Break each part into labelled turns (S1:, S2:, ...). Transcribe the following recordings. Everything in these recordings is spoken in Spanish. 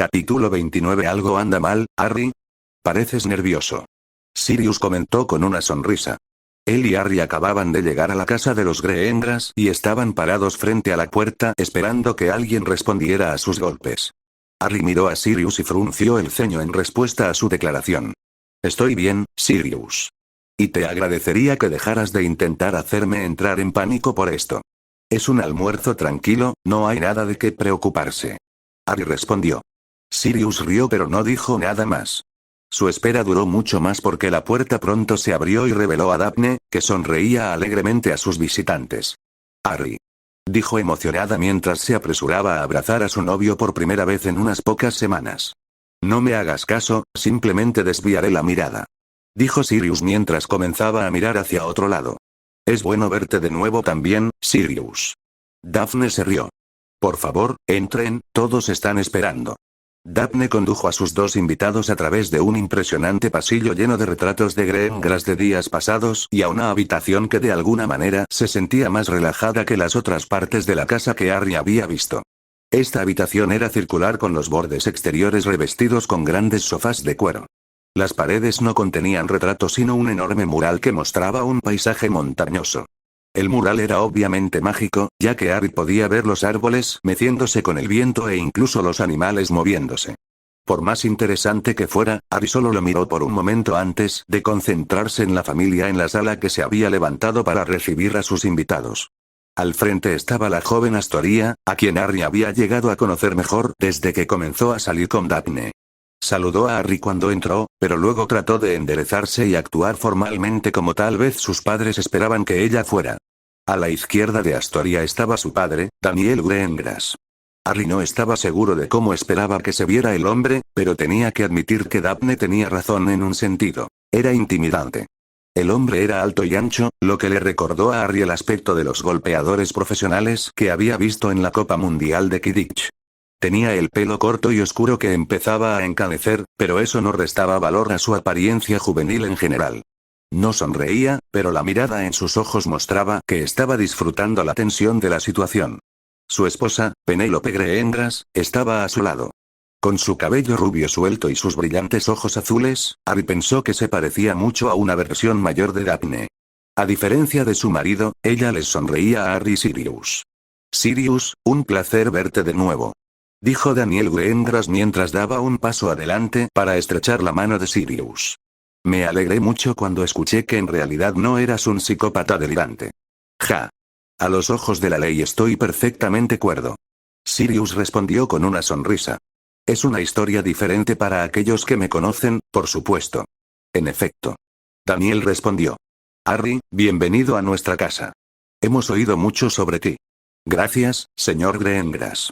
S1: Capítulo 29. ¿Algo anda mal, Harry? Pareces nervioso. Sirius comentó con una sonrisa. Él y Harry acababan de llegar a la casa de los Greengrass y estaban parados frente a la puerta esperando que alguien respondiera a sus golpes. Harry miró a Sirius y frunció el ceño en respuesta a su declaración. Estoy bien, Sirius. Y te agradecería que dejaras de intentar hacerme entrar en pánico por esto. Es un almuerzo tranquilo, no hay nada de qué preocuparse. Harry respondió. Sirius rió pero no dijo nada más. Su espera duró mucho más porque la puerta pronto se abrió y reveló a Daphne, que sonreía alegremente a sus visitantes. Harry. Dijo emocionada mientras se apresuraba a abrazar a su novio por primera vez en unas pocas semanas. No me hagas caso, simplemente desviaré la mirada. Dijo Sirius mientras comenzaba a mirar hacia otro lado. Es bueno verte de nuevo también, Sirius. Daphne se rió. Por favor, entren, todos están esperando. Daphne condujo a sus dos invitados a través de un impresionante pasillo lleno de retratos de Greengrass de días pasados y a una habitación que de alguna manera se sentía más relajada que las otras partes de la casa que Harry había visto. Esta habitación era circular con los bordes exteriores revestidos con grandes sofás de cuero. Las paredes no contenían retratos sino un enorme mural que mostraba un paisaje montañoso. El mural era obviamente mágico, ya que Harry podía ver los árboles meciéndose con el viento e incluso los animales moviéndose. Por más interesante que fuera, Harry solo lo miró por un momento antes de concentrarse en la familia en la sala que se había levantado para recibir a sus invitados. Al frente estaba la joven Astoria, a quien Harry había llegado a conocer mejor desde que comenzó a salir con Daphne. Saludó a Harry cuando entró, pero luego trató de enderezarse y actuar formalmente como tal vez sus padres esperaban que ella fuera. A la izquierda de Astoria estaba su padre, Daniel Greengrass. Harry no estaba seguro de cómo esperaba que se viera el hombre, pero tenía que admitir que Daphne tenía razón en un sentido. Era intimidante. El hombre era alto y ancho, lo que le recordó a Harry el aspecto de los golpeadores profesionales que había visto en la Copa Mundial de Quidditch. Tenía el pelo corto y oscuro que empezaba a encanecer, pero eso no restaba valor a su apariencia juvenil en general. No sonreía, pero la mirada en sus ojos mostraba que estaba disfrutando la tensión de la situación. Su esposa, Penélope Greengrass, estaba a su lado. Con su cabello rubio suelto y sus brillantes ojos azules, Harry pensó que se parecía mucho a una versión mayor de Daphne. A diferencia de su marido, ella les sonreía a Harry y Sirius. Sirius, un placer verte de nuevo. Dijo Daniel Greengrass mientras daba un paso adelante para estrechar la mano de Sirius. Me alegré mucho cuando escuché que en realidad no eras un psicópata delirante. Ja. A los ojos de la ley estoy perfectamente cuerdo. Sirius respondió con una sonrisa. Es una historia diferente para aquellos que me conocen, por supuesto. En efecto. Daniel respondió. Harry, bienvenido a nuestra casa. Hemos oído mucho sobre ti. Gracias, señor Greengrass.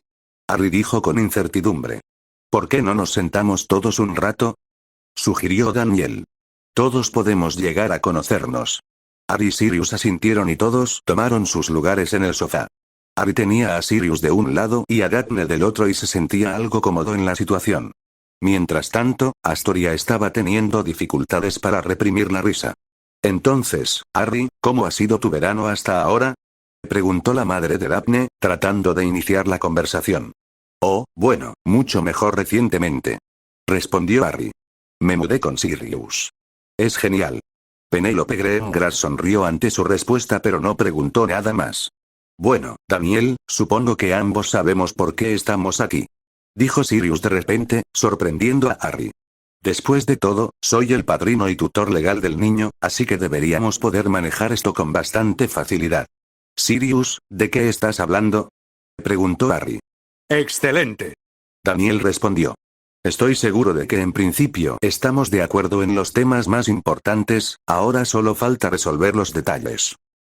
S1: Harry dijo con incertidumbre. ¿Por qué no nos sentamos todos un rato? Sugirió Daniel. Todos podemos llegar a conocernos. Harry y Sirius asintieron y todos tomaron sus lugares en el sofá. Harry tenía a Sirius de un lado y a Daphne del otro y se sentía algo cómodo en la situación. Mientras tanto, Astoria estaba teniendo dificultades para reprimir la risa. Entonces, Harry, ¿cómo ha sido tu verano hasta ahora? Preguntó la madre de Daphne, tratando de iniciar la conversación. Oh, bueno, mucho mejor recientemente. Respondió Harry. Me mudé con Sirius. Es genial. Penélope Greengrass sonrió ante su respuesta pero no preguntó nada más. Bueno, Daniel, supongo que ambos sabemos por qué estamos aquí. Dijo Sirius de repente, sorprendiendo a Harry. Después de todo, soy el padrino y tutor legal del niño, así que deberíamos poder manejar esto con bastante facilidad. Sirius, ¿de qué estás hablando? Preguntó Harry. Excelente. Daniel respondió. Estoy seguro de que en principio estamos de acuerdo en los temas más importantes, ahora solo falta resolver los detalles.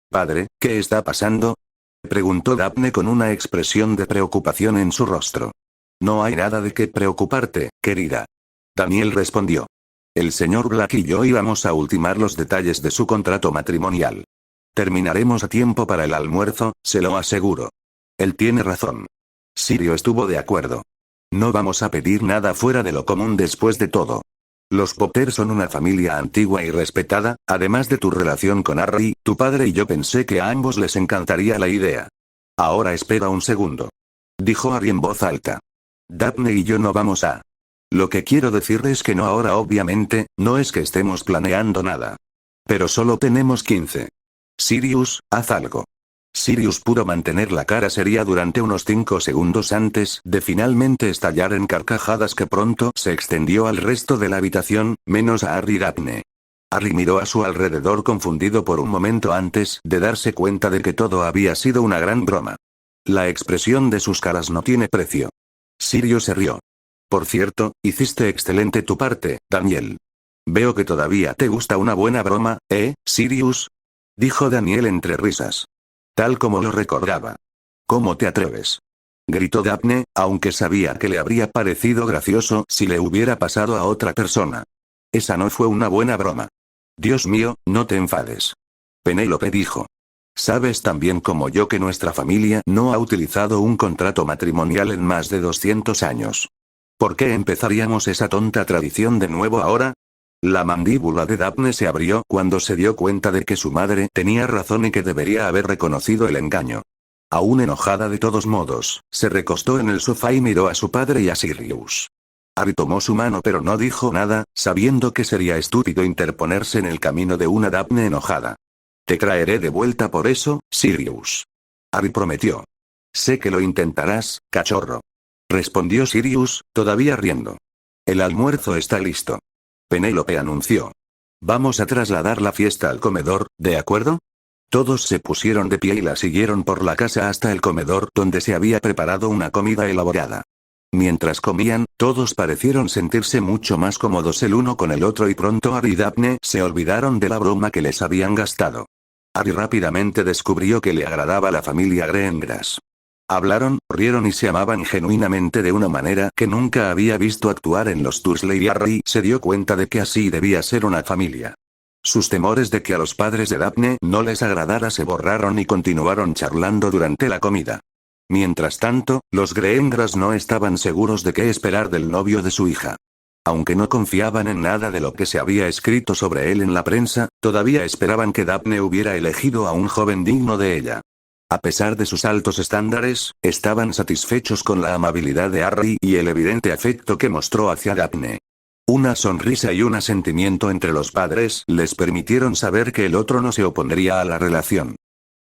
S1: Padre, ¿qué está pasando? Preguntó Daphne con una expresión de preocupación en su rostro. No hay nada de qué preocuparte, querida. Daniel respondió. El señor Black y yo íbamos a ultimar los detalles de su contrato matrimonial. Terminaremos a tiempo para el almuerzo, se lo aseguro. Él tiene razón. Sirio estuvo de acuerdo. No vamos a pedir nada fuera de lo común después de todo. Los Potter son una familia antigua y respetada, además de tu relación con Harry, tu padre y yo pensé que a ambos les encantaría la idea. Ahora espera un segundo. Dijo Harry en voz alta. Daphne y yo no vamos a... Lo que quiero decir es que no ahora obviamente, no es que estemos planeando nada. Pero solo tenemos 15. Sirius, haz algo. Sirius pudo mantener la cara seria durante unos 5 segundos antes de finalmente estallar en carcajadas que pronto se extendió al resto de la habitación, menos a Harry y Daphne. Harry miró a su alrededor confundido por un momento antes de darse cuenta de que todo había sido una gran broma. La expresión de sus caras no tiene precio. Sirius se rió. Por cierto, hiciste excelente tu parte, Daniel. Veo que todavía te gusta una buena broma, Sirius? Dijo Daniel entre risas. Tal como lo recordaba. ¿Cómo te atreves? Gritó Daphne, aunque sabía que le habría parecido gracioso si le hubiera pasado a otra persona. Esa no fue una buena broma. Dios mío, no te enfades. Penélope dijo. Sabes tan bien como yo que nuestra familia no ha utilizado un contrato matrimonial en más de 200 años. ¿Por qué empezaríamos esa tonta tradición de nuevo ahora? La mandíbula de Daphne se abrió cuando se dio cuenta de que su madre tenía razón y que debería haber reconocido el engaño. Aún enojada de todos modos, se recostó en el sofá y miró a su padre y a Sirius. Harry tomó su mano pero no dijo nada, sabiendo que sería estúpido interponerse en el camino de una Daphne enojada. Te traeré de vuelta por eso, Sirius. Harry prometió. Sé que lo intentarás, cachorro. Respondió Sirius, todavía riendo. El almuerzo está listo. Penélope anunció. Vamos a trasladar la fiesta al comedor, ¿de acuerdo? Todos se pusieron de pie y la siguieron por la casa hasta el comedor donde se había preparado una comida elaborada. Mientras comían, todos parecieron sentirse mucho más cómodos el uno con el otro y pronto Harry y Daphne se olvidaron de la broma que les habían gastado. Harry rápidamente descubrió que le agradaba la familia Greengrass. Hablaron, rieron y se amaban genuinamente de una manera que nunca había visto actuar en los Dursley y Harry se dio cuenta de que así debía ser una familia. Sus temores de que a los padres de Daphne no les agradara se borraron y continuaron charlando durante la comida. Mientras tanto, los Greengrass no estaban seguros de qué esperar del novio de su hija. Aunque no confiaban en nada de lo que se había escrito sobre él en la prensa, todavía esperaban que Daphne hubiera elegido a un joven digno de ella. A pesar de sus altos estándares, estaban satisfechos con la amabilidad de Harry y el evidente afecto que mostró hacia Daphne. Una sonrisa y un asentimiento entre los padres les permitieron saber que el otro no se opondría a la relación.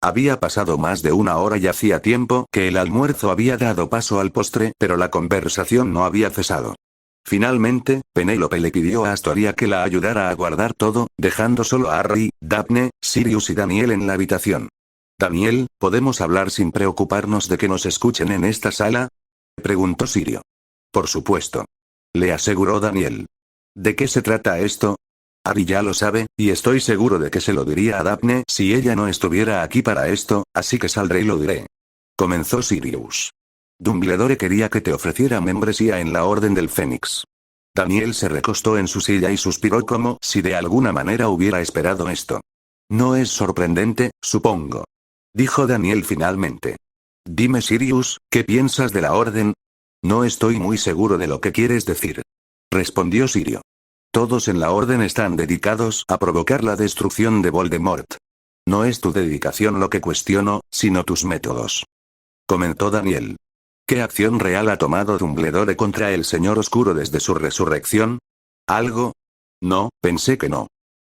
S1: Había pasado más de una hora y hacía tiempo que el almuerzo había dado paso al postre, pero la conversación no había cesado. Finalmente, Penélope le pidió a Astoria que la ayudara a guardar todo, dejando solo a Harry, Daphne, Sirius y Daniel en la habitación. Daniel, ¿podemos hablar sin preocuparnos de que nos escuchen en esta sala? Preguntó Sirio. Por supuesto. Le aseguró Daniel. ¿De qué se trata esto? Harry ya lo sabe, y estoy seguro de que se lo diría a Daphne si ella no estuviera aquí para esto, así que saldré y lo diré. Comenzó Sirius. Dumbledore quería que te ofreciera membresía en la Orden del Fénix. Daniel se recostó en su silla y suspiró como si de alguna manera hubiera esperado esto. No es sorprendente, supongo. Dijo Daniel finalmente. Dime Sirius, ¿qué piensas de la Orden? No estoy muy seguro de lo que quieres decir. Respondió Sirio. Todos en la Orden están dedicados a provocar la destrucción de Voldemort. No es tu dedicación lo que cuestiono, sino tus métodos. Comentó Daniel. ¿Qué acción real ha tomado Dumbledore contra el Señor Oscuro desde su resurrección? ¿Algo? No, pensé que no.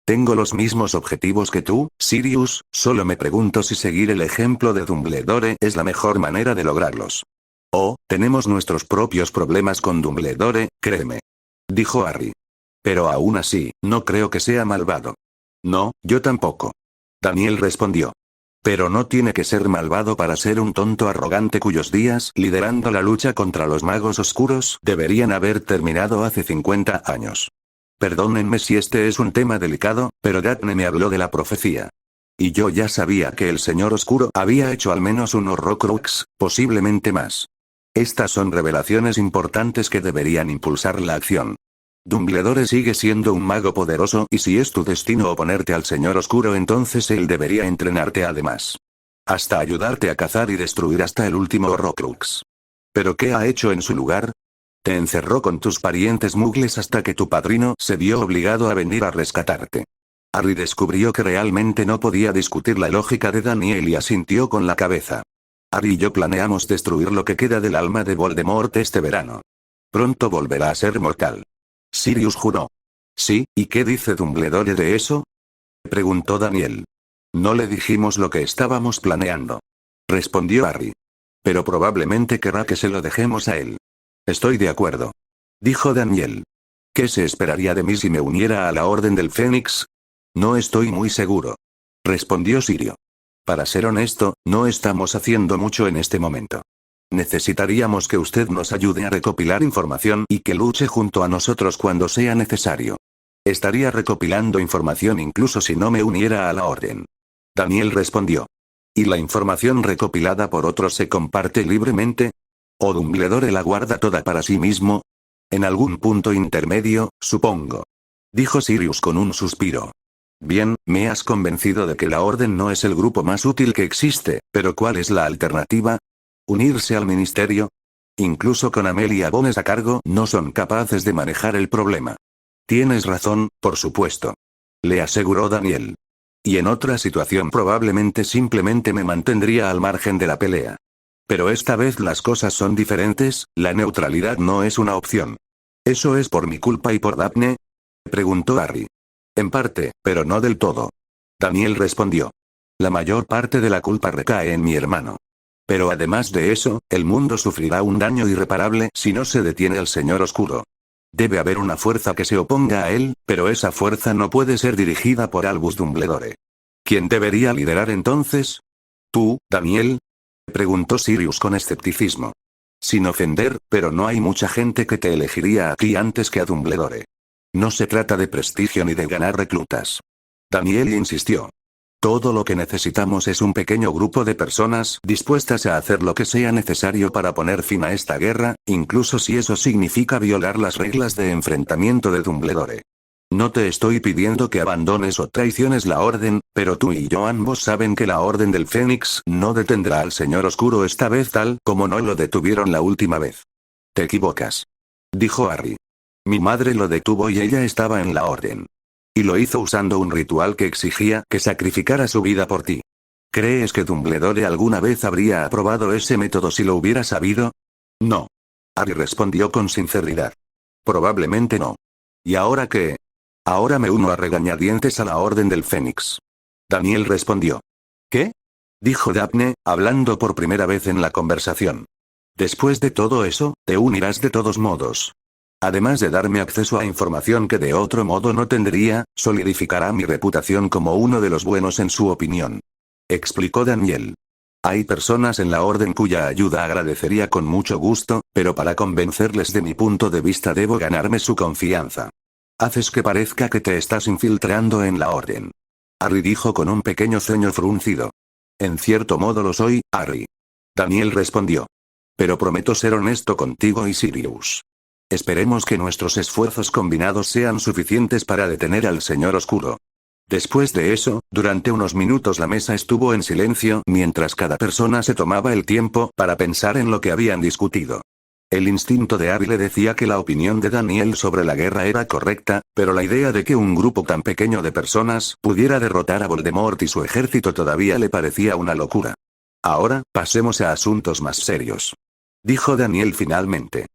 S1: Tengo los mismos objetivos que tú, Sirius, solo me pregunto si seguir el ejemplo de Dumbledore es la mejor manera de lograrlos. Oh, tenemos nuestros propios problemas con Dumbledore, créeme. Dijo Harry. Pero aún así, no creo que sea malvado. No, yo tampoco. Daniel respondió. Pero no tiene que ser malvado para ser un tonto arrogante cuyos días liderando la lucha contra los magos oscuros deberían haber terminado hace 50 años. Perdónenme si este es un tema delicado, pero Daphne me habló de la profecía. Y yo ya sabía que el Señor Oscuro había hecho al menos un Horrocrux, posiblemente más. Estas son revelaciones importantes que deberían impulsar la acción. Dumbledore sigue siendo un mago poderoso y si es tu destino oponerte al Señor Oscuro entonces él debería entrenarte además. Hasta ayudarte a cazar y destruir hasta el último Horrocrux. ¿Pero qué ha hecho en su lugar? Te encerró con tus parientes mugles hasta que tu padrino se vio obligado a venir a rescatarte. Harry descubrió que realmente no podía discutir la lógica de Daniel y asintió con la cabeza. Harry y yo planeamos destruir lo que queda del alma de Voldemort este verano. Pronto volverá a ser mortal. Sirius juró. Sí, ¿y qué dice Dumbledore de eso? Preguntó Daniel. No le dijimos lo que estábamos planeando. Respondió Harry. Pero probablemente querrá que se lo dejemos a él. Estoy de acuerdo. Dijo Daniel. ¿Qué se esperaría de mí si me uniera a la Orden del Fénix? No estoy muy seguro. Respondió Sirio. Para ser honesto, no estamos haciendo mucho en este momento. Necesitaríamos que usted nos ayude a recopilar información y que luche junto a nosotros cuando sea necesario. Estaría recopilando información incluso si no me uniera a la Orden. Daniel respondió. ¿Y la información recopilada por otros se comparte libremente? ¿O Dumbledore la guarda toda para sí mismo? En algún punto intermedio, supongo. Dijo Sirius con un suspiro. Bien, me has convencido de que la Orden no es el grupo más útil que existe, pero ¿cuál es la alternativa? ¿Unirse al ministerio? Incluso con Amelia Bones a cargo no son capaces de manejar el problema. Tienes razón, por supuesto. Le aseguró Daniel. Y en otra situación probablemente simplemente me mantendría al margen de la pelea. Pero esta vez las cosas son diferentes, la neutralidad no es una opción. ¿Eso es por mi culpa y por Daphne? Preguntó Harry. En parte, pero no del todo. Daniel respondió. La mayor parte de la culpa recae en mi hermano. Pero además de eso, el mundo sufrirá un daño irreparable si no se detiene al Señor Oscuro. Debe haber una fuerza que se oponga a él, pero esa fuerza no puede ser dirigida por Albus Dumbledore. ¿Quién debería liderar entonces? ¿Tú, Daniel? Preguntó Sirius con escepticismo. Sin ofender, pero no hay mucha gente que te elegiría a ti antes que a Dumbledore. No se trata de prestigio ni de ganar reclutas. Daniel insistió. Todo lo que necesitamos es un pequeño grupo de personas dispuestas a hacer lo que sea necesario para poner fin a esta guerra, incluso si eso significa violar las reglas de enfrentamiento de Dumbledore. No te estoy pidiendo que abandones o traiciones la Orden, pero tú y yo ambos saben que la Orden del Fénix no detendrá al Señor Oscuro esta vez tal como no lo detuvieron la última vez. Te equivocas. Dijo Harry. Mi madre lo detuvo y ella estaba en la Orden. Y lo hizo usando un ritual que exigía que sacrificara su vida por ti. ¿Crees que Dumbledore alguna vez habría aprobado ese método si lo hubiera sabido? No. Harry respondió con sinceridad. Probablemente no. ¿Y ahora qué? Ahora me uno a regañadientes a la Orden del Fénix. Daniel respondió. ¿Qué? Dijo Daphne, hablando por primera vez en la conversación. Después de todo eso, te unirás de todos modos. Además de darme acceso a información que de otro modo no tendría, solidificará mi reputación como uno de los buenos en su opinión. Explicó Daniel. Hay personas en la Orden cuya ayuda agradecería con mucho gusto, pero para convencerles de mi punto de vista debo ganarme su confianza. Haces que parezca que te estás infiltrando en la Orden. Harry dijo con un pequeño ceño fruncido. En cierto modo lo soy, Harry. Daniel respondió. Pero prometo ser honesto contigo y Sirius. Esperemos que nuestros esfuerzos combinados sean suficientes para detener al Señor Oscuro. Después de eso, durante unos minutos la mesa estuvo en silencio mientras cada persona se tomaba el tiempo para pensar en lo que habían discutido. El instinto de Harry le decía que la opinión de Daniel sobre la guerra era correcta, pero la idea de que un grupo tan pequeño de personas pudiera derrotar a Voldemort y su ejército todavía le parecía una locura. Ahora, pasemos a asuntos más serios. Dijo Daniel finalmente.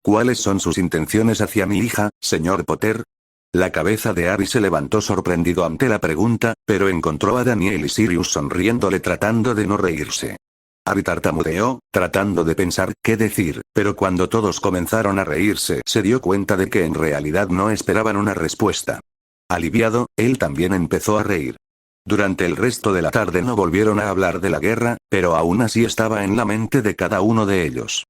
S1: ¿Cuáles son sus intenciones hacia mi hija, señor Potter? La cabeza de Harry se levantó sorprendido ante la pregunta, pero encontró a Daniel y Sirius sonriéndole tratando de no reírse. Harry tartamudeó, tratando de pensar qué decir, pero cuando todos comenzaron a reírse se dio cuenta de que en realidad no esperaban una respuesta. Aliviado, él también empezó a reír. Durante el resto de la tarde no volvieron a hablar de la guerra, pero aún así estaba en la mente de cada uno de ellos.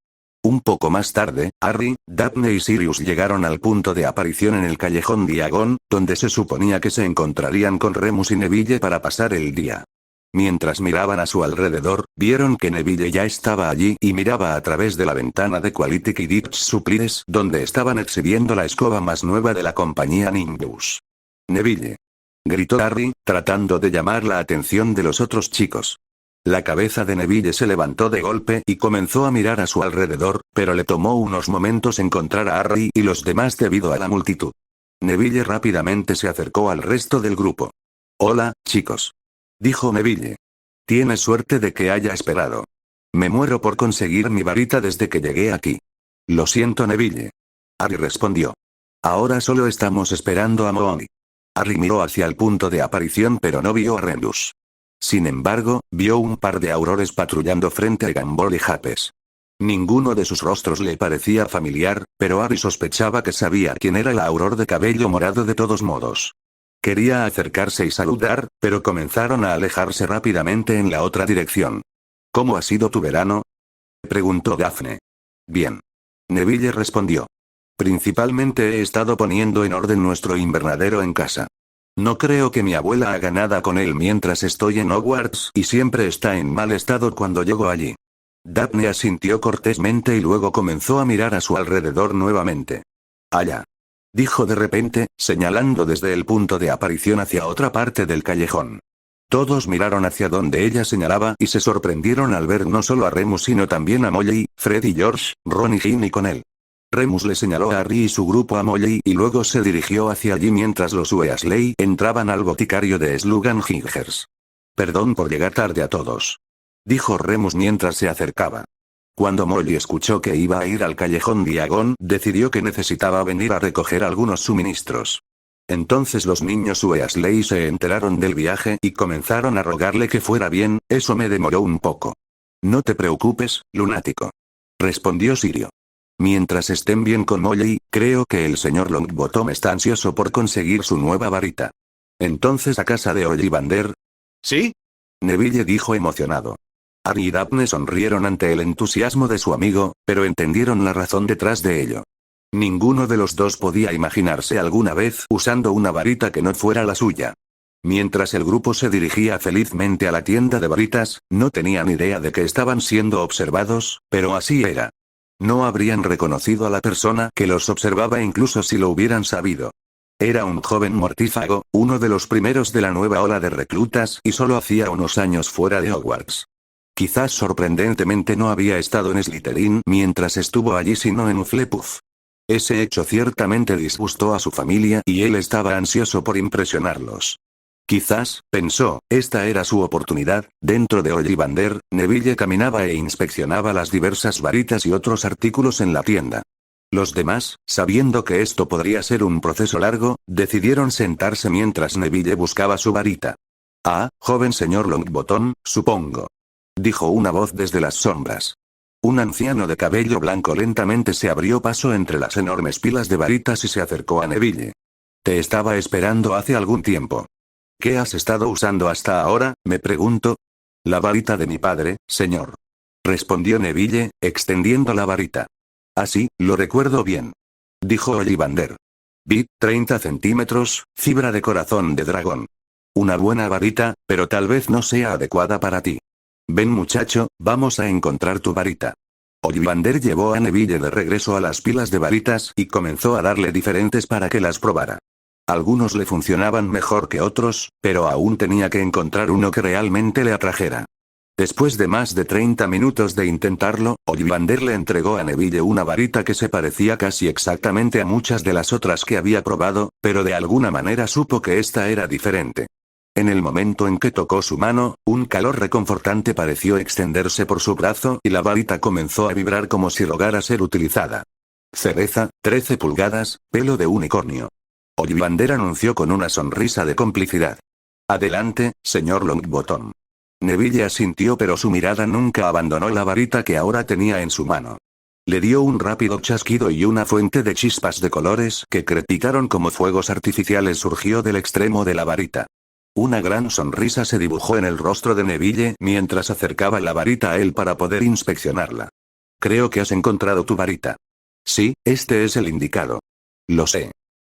S1: Un poco más tarde, Harry, Daphne y Sirius llegaron al punto de aparición en el callejón Diagon, donde se suponía que se encontrarían con Remus y Neville para pasar el día. Mientras miraban a su alrededor, vieron que Neville ya estaba allí y miraba a través de la ventana de Quality Quidditch Supplies, donde estaban exhibiendo la escoba más nueva de la compañía Nimbus. Neville. Gritó Harry, tratando de llamar la atención de los otros chicos. La cabeza de Neville se levantó de golpe y comenzó a mirar a su alrededor, pero le tomó unos momentos encontrar a Harry y los demás debido a la multitud. Neville rápidamente se acercó al resto del grupo. Hola, chicos. Dijo Neville. Tienes suerte de que haya esperado. Me muero por conseguir mi varita desde que llegué aquí. Lo siento, Neville. Harry respondió. Ahora solo estamos esperando a Molly. Harry miró hacia el punto de aparición pero no vio a Remus. Sin embargo, vio un par de aurores patrullando frente a Gumball y Hapes. Ninguno de sus rostros le parecía familiar, pero Harry sospechaba que sabía quién era el auror de cabello morado de todos modos. Quería acercarse y saludar, pero comenzaron a alejarse rápidamente en la otra dirección. ¿Cómo ha sido tu verano?, preguntó Daphne. Bien. Neville respondió. Principalmente he estado poniendo en orden nuestro invernadero en casa. No creo que mi abuela haga nada con él mientras estoy en Hogwarts y siempre está en mal estado cuando llego allí. Daphne asintió cortésmente y luego comenzó a mirar a su alrededor nuevamente. Allá. Dijo de repente, señalando desde el punto de aparición hacia otra parte del callejón. Todos miraron hacia donde ella señalaba y se sorprendieron al ver no solo a Remus sino también a Molly, Fred y George, Ron y Ginny con él. Remus le señaló a Harry y su grupo a Molly y luego se dirigió hacia allí mientras los Weasley entraban al boticario de Slughorn Hingers. Perdón por llegar tarde a todos, dijo Remus mientras se acercaba. Cuando Molly escuchó que iba a ir al callejón Diagon, decidió que necesitaba venir a recoger algunos suministros. Entonces los niños Weasley se enteraron del viaje y comenzaron a rogarle que fuera bien. Eso me demoró un poco. No te preocupes, lunático, respondió Sirio. Mientras estén bien con Molly, creo que el señor Longbottom está ansioso por conseguir su nueva varita. Entonces a casa de Ollivander. ¿Sí? Neville dijo emocionado. Harry y Daphne sonrieron ante el entusiasmo de su amigo, pero entendieron la razón detrás de ello. Ninguno de los dos podía imaginarse alguna vez usando una varita que no fuera la suya. Mientras el grupo se dirigía felizmente a la tienda de varitas, no tenían idea de que estaban siendo observados, pero así era. No habrían reconocido a la persona que los observaba incluso si lo hubieran sabido. Era un joven mortífago, uno de los primeros de la nueva ola de reclutas y solo hacía unos años fuera de Hogwarts. Quizás sorprendentemente no había estado en Slytherin mientras estuvo allí sino en Hufflepuff. Ese hecho ciertamente disgustó a su familia y él estaba ansioso por impresionarlos. Quizás, pensó, esta era su oportunidad. Dentro de Ollivander, Neville caminaba e inspeccionaba las diversas varitas y otros artículos en la tienda. Los demás, sabiendo que esto podría ser un proceso largo, decidieron sentarse mientras Neville buscaba su varita. Ah, joven señor Longbottom, supongo, dijo una voz desde las sombras. Un anciano de cabello blanco lentamente se abrió paso entre las enormes pilas de varitas y se acercó a Neville. Te estaba esperando hace algún tiempo. ¿Qué has estado usando hasta ahora, me pregunto? La varita de mi padre, señor, respondió Neville, extendiendo la varita. Ah, sí, lo recuerdo bien, dijo Ollivander. Bit, 30 centímetros, fibra de corazón de dragón. Una buena varita, pero tal vez no sea adecuada para ti. Ven muchacho, vamos a encontrar tu varita. Ollivander llevó a Neville de regreso a las pilas de varitas y comenzó a darle diferentes para que las probara. Algunos le funcionaban mejor que otros, pero aún tenía que encontrar uno que realmente le atrajera. Después de más de 30 minutos de intentarlo, Ollivander le entregó a Neville una varita que se parecía casi exactamente a muchas de las otras que había probado, pero de alguna manera supo que esta era diferente. En el momento en que tocó su mano, un calor reconfortante pareció extenderse por su brazo y la varita comenzó a vibrar como si rogara ser utilizada. Cereza, 13 pulgadas, pelo de unicornio. Ollivander anunció con una sonrisa de complicidad. Adelante, señor Longbottom. Neville asintió pero su mirada nunca abandonó la varita que ahora tenía en su mano. Le dio un rápido chasquido y una fuente de chispas de colores que crepitaron como fuegos artificiales surgió del extremo de la varita. Una gran sonrisa se dibujó en el rostro de Neville mientras acercaba la varita a él para poder inspeccionarla. Creo que has encontrado tu varita. Sí, este es el indicado. Lo sé,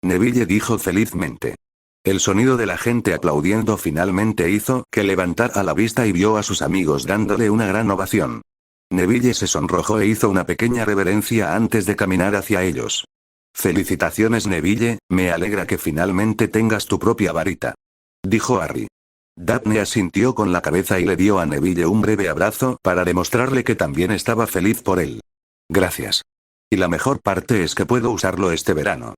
S1: Neville dijo felizmente. El sonido de la gente aplaudiendo finalmente hizo que levantara la vista y vio a sus amigos dándole una gran ovación. Neville se sonrojó e hizo una pequeña reverencia antes de caminar hacia ellos. Felicitaciones Neville, me alegra que finalmente tengas tu propia varita, dijo Harry. Daphne asintió con la cabeza y le dio a Neville un breve abrazo para demostrarle que también estaba feliz por él. Gracias. Y la mejor parte es que puedo usarlo este verano,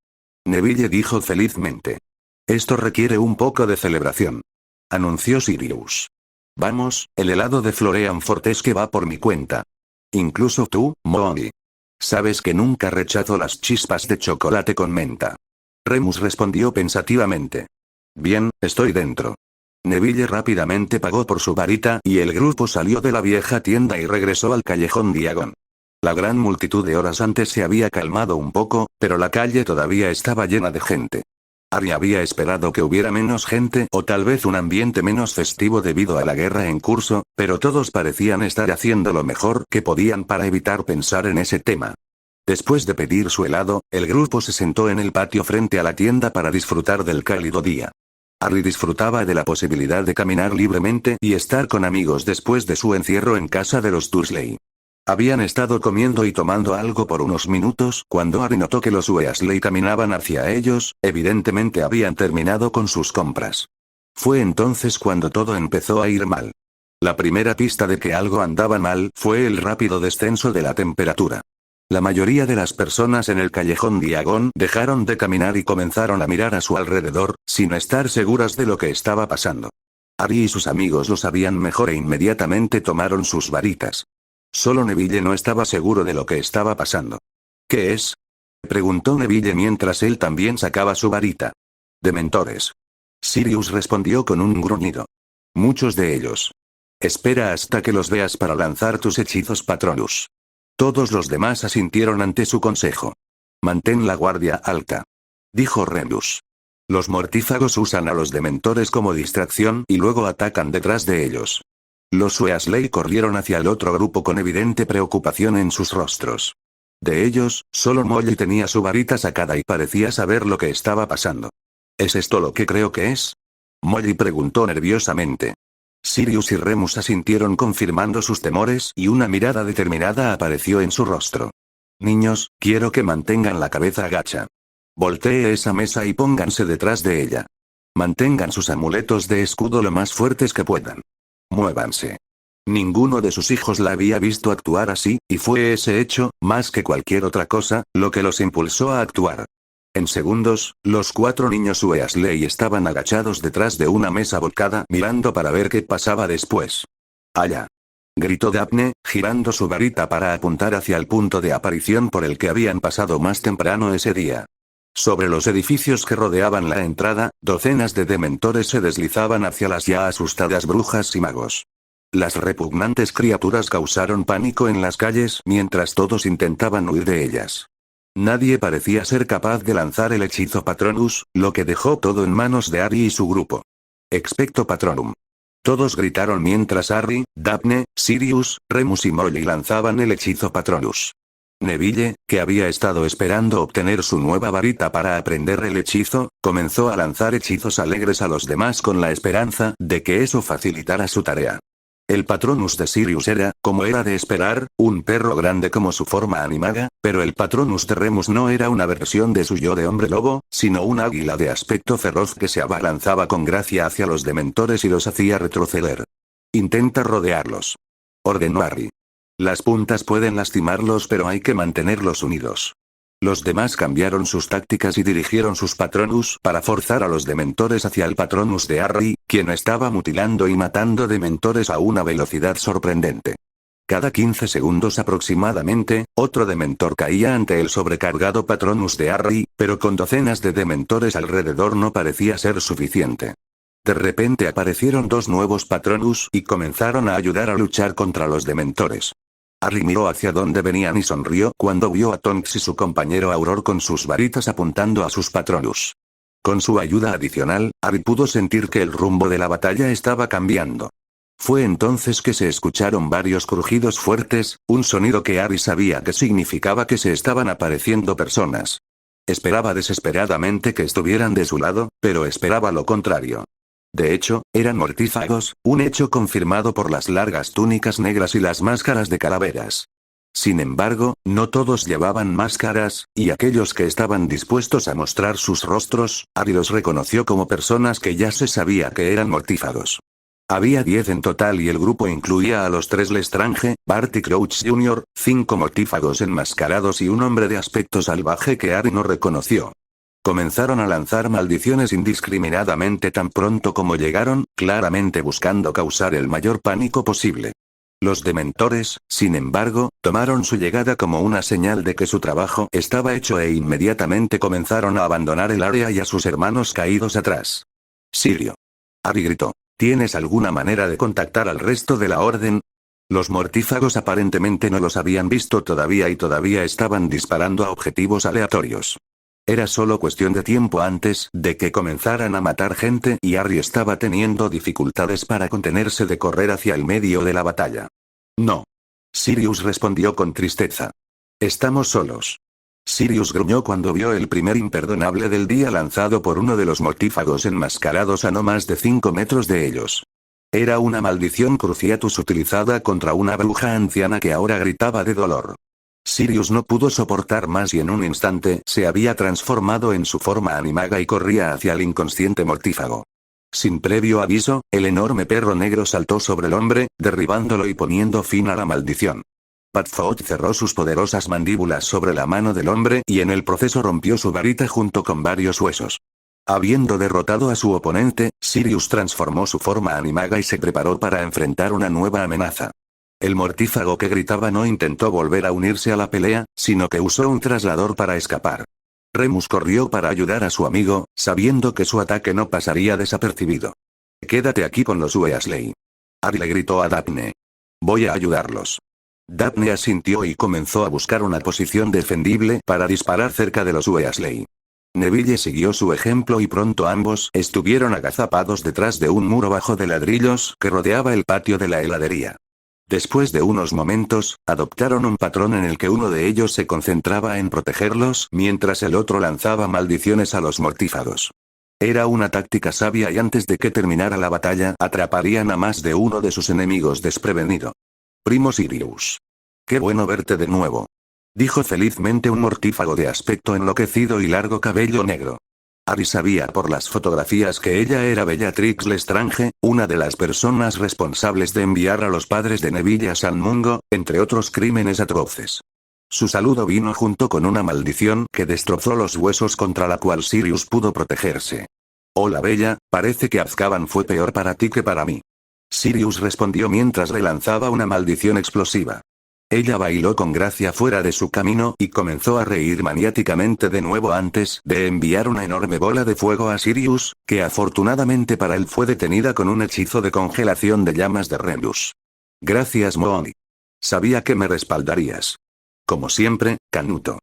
S1: Neville dijo felizmente. Esto requiere un poco de celebración, anunció Sirius. Vamos, el helado de Florean Fortesque va por mi cuenta. Incluso tú, Molly. Sabes que nunca rechazo las chispas de chocolate con menta. Remus respondió pensativamente. Bien, estoy dentro. Neville rápidamente pagó por su varita y el grupo salió de la vieja tienda y regresó al callejón Diagon. La gran multitud de horas antes se había calmado un poco, pero la calle todavía estaba llena de gente. Harry había esperado que hubiera menos gente o tal vez un ambiente menos festivo debido a la guerra en curso, pero todos parecían estar haciendo lo mejor que podían para evitar pensar en ese tema. Después de pedir su helado, el grupo se sentó en el patio frente a la tienda para disfrutar del cálido día. Harry disfrutaba de la posibilidad de caminar libremente y estar con amigos después de su encierro en casa de los Dursley. Habían estado comiendo y tomando algo por unos minutos cuando Harry notó que los Weasley caminaban hacia ellos, evidentemente habían terminado con sus compras. Fue entonces cuando todo empezó a ir mal. La primera pista de que algo andaba mal fue el rápido descenso de la temperatura. La mayoría de las personas en el callejón Diagon dejaron de caminar y comenzaron a mirar a su alrededor, sin estar seguras de lo que estaba pasando. Harry y sus amigos lo sabían mejor e inmediatamente tomaron sus varitas. Solo Neville no estaba seguro de lo que estaba pasando. ¿Qué es? Preguntó Neville mientras él también sacaba su varita. Dementores. Sirius respondió con un gruñido. Muchos de ellos. Espera hasta que los veas para lanzar tus hechizos Patronus. Todos los demás asintieron ante su consejo. Mantén la guardia alta. Dijo Remus. Los mortífagos usan a los dementores como distracción y luego atacan detrás de ellos. Los Weasley corrieron hacia el otro grupo con evidente preocupación en sus rostros. De ellos, solo Molly tenía su varita sacada y parecía saber lo que estaba pasando. ¿Es esto lo que creo que es? Molly preguntó nerviosamente. Sirius y Remus asintieron confirmando sus temores y una mirada determinada apareció en su rostro. Niños, quiero que mantengan la cabeza agacha. Voltee esa mesa y pónganse detrás de ella. Mantengan sus amuletos de escudo lo más fuertes que puedan. Muévanse. Ninguno de sus hijos la había visto actuar así, y fue ese hecho, más que cualquier otra cosa, lo que los impulsó a actuar. En segundos, los 4 niños Weasley estaban agachados detrás de una mesa volcada mirando para ver qué pasaba después. ¡Allá! Gritó Daphne, girando su varita para apuntar hacia el punto de aparición por el que habían pasado más temprano ese día. Sobre los edificios que rodeaban la entrada, docenas de dementores se deslizaban hacia las ya asustadas brujas y magos. Las repugnantes criaturas causaron pánico en las calles mientras todos intentaban huir de ellas. Nadie parecía ser capaz de lanzar el hechizo Patronus, lo que dejó todo en manos de Harry y su grupo. Expecto Patronum. Todos gritaron mientras Harry, Daphne, Sirius, Remus y Molly lanzaban el hechizo Patronus. Neville, que había estado esperando obtener su nueva varita para aprender el hechizo, comenzó a lanzar hechizos alegres a los demás con la esperanza de que eso facilitara su tarea. El Patronus de Sirius era, como era de esperar, un perro grande como su forma animada, pero el Patronus de Remus no era una versión de su yo de hombre lobo, sino un águila de aspecto feroz que se abalanzaba con gracia hacia los dementores y los hacía retroceder. Intenta rodearlos. Ordenó Harry. Las puntas pueden lastimarlos pero hay que mantenerlos unidos. Los demás cambiaron sus tácticas y dirigieron sus Patronus para forzar a los dementores hacia el Patronus de Harry, quien estaba mutilando y matando dementores a una velocidad sorprendente. Cada 15 segundos aproximadamente, otro dementor caía ante el sobrecargado Patronus de Harry, pero con docenas de dementores alrededor no parecía ser suficiente. De repente aparecieron 2 nuevos Patronus y comenzaron a ayudar a luchar contra los dementores. Harry miró hacia donde venían y sonrió cuando vio a Tonks y su compañero Auror con sus varitas apuntando a sus Patronus. Con su ayuda adicional, Harry pudo sentir que el rumbo de la batalla estaba cambiando. Fue entonces que se escucharon varios crujidos fuertes, un sonido que Harry sabía que significaba que se estaban apareciendo personas. Esperaba desesperadamente que estuvieran de su lado, pero esperaba lo contrario. De hecho, eran mortífagos, un hecho confirmado por las largas túnicas negras y las máscaras de calaveras. Sin embargo, no todos llevaban máscaras, y aquellos que estaban dispuestos a mostrar sus rostros, Harry los reconoció como personas que ya se sabía que eran mortífagos. Había 10 en total y el grupo incluía a los 3 Lestrange, Barty Crouch Jr., 5 mortífagos enmascarados y un hombre de aspecto salvaje que Harry no reconoció. Comenzaron a lanzar maldiciones indiscriminadamente tan pronto como llegaron, claramente buscando causar el mayor pánico posible. Los dementores, sin embargo, tomaron su llegada como una señal de que su trabajo estaba hecho e inmediatamente comenzaron a abandonar el área y a sus hermanos caídos atrás. Sirio. Harry gritó. ¿Tienes alguna manera de contactar al resto de la orden? Los mortífagos aparentemente no los habían visto todavía y todavía estaban disparando a objetivos aleatorios. Era solo cuestión de tiempo antes de que comenzaran a matar gente y Harry estaba teniendo dificultades para contenerse de correr hacia el medio de la batalla. No. Sirius respondió con tristeza. Estamos solos. Sirius gruñó cuando vio el primer imperdonable del día lanzado por uno de los mortífagos enmascarados a no más de 5 metros de ellos. Era una maldición Cruciatus utilizada contra una bruja anciana que ahora gritaba de dolor. Sirius no pudo soportar más y en un instante se había transformado en su forma animaga y corría hacia el inconsciente mortífago. Sin previo aviso, el enorme perro negro saltó sobre el hombre, derribándolo y poniendo fin a la maldición. Padfoot cerró sus poderosas mandíbulas sobre la mano del hombre y en el proceso rompió su varita junto con varios huesos. Habiendo derrotado a su oponente, Sirius transformó su forma animaga y se preparó para enfrentar una nueva amenaza. El mortífago que gritaba no intentó volver a unirse a la pelea, sino que usó un traslador para escapar. Remus corrió para ayudar a su amigo, sabiendo que su ataque no pasaría desapercibido. Quédate aquí con los Weasley. Harry le gritó a Daphne. Voy a ayudarlos. Daphne asintió y comenzó a buscar una posición defendible para disparar cerca de los Weasley. Neville siguió su ejemplo y pronto ambos estuvieron agazapados detrás de un muro bajo de ladrillos que rodeaba el patio de la heladería. Después de unos momentos, adoptaron un patrón en el que uno de ellos se concentraba en protegerlos mientras el otro lanzaba maldiciones a los mortífagos. Era una táctica sabia y antes de que terminara la batalla atraparían a más de uno de sus enemigos desprevenido. Primo Sirius. Qué bueno verte de nuevo. Dijo felizmente un mortífago de aspecto enloquecido y largo cabello negro. Harry sabía por las fotografías que ella era Bellatrix Lestrange, una de las personas responsables de enviar a los padres de Neville a San Mungo, entre otros crímenes atroces. Su saludo vino junto con una maldición que destrozó los huesos contra la cual Sirius pudo protegerse. Hola Bella, parece que Azkaban fue peor para ti que para mí. Sirius respondió mientras le lanzaba una maldición explosiva. Ella bailó con gracia fuera de su camino y comenzó a reír maniáticamente de nuevo antes de enviar una enorme bola de fuego a Sirius, que afortunadamente para él fue detenida con un hechizo de congelación de llamas de Remus. Gracias Moody. Sabía que me respaldarías. Como siempre, Canuto.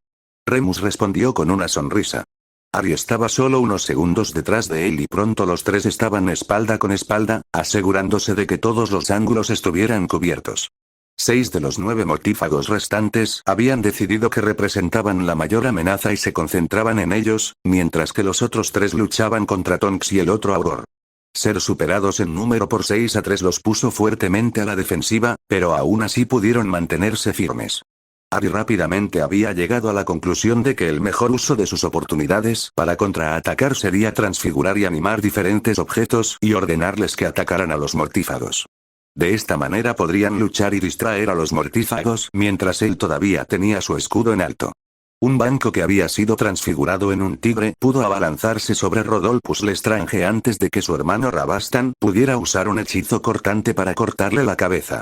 S1: Remus respondió con una sonrisa. Harry estaba solo unos segundos detrás de él y pronto los tres estaban espalda con espalda, asegurándose de que todos los ángulos estuvieran cubiertos. 6 de los 9 mortífagos restantes habían decidido que representaban la mayor amenaza y se concentraban en ellos, mientras que los otros 3 luchaban contra Tonks y el otro Auror. Ser superados en número por 6-3 los puso fuertemente a la defensiva, pero aún así pudieron mantenerse firmes. Harry rápidamente había llegado a la conclusión de que el mejor uso de sus oportunidades para contraatacar sería transfigurar y animar diferentes objetos y ordenarles que atacaran a los mortífagos. De esta manera podrían luchar y distraer a los mortífagos mientras él todavía tenía su escudo en alto. Un banco que había sido transfigurado en un tigre pudo abalanzarse sobre Rodolphus Lestrange antes de que su hermano Rabastan pudiera usar un hechizo cortante para cortarle la cabeza.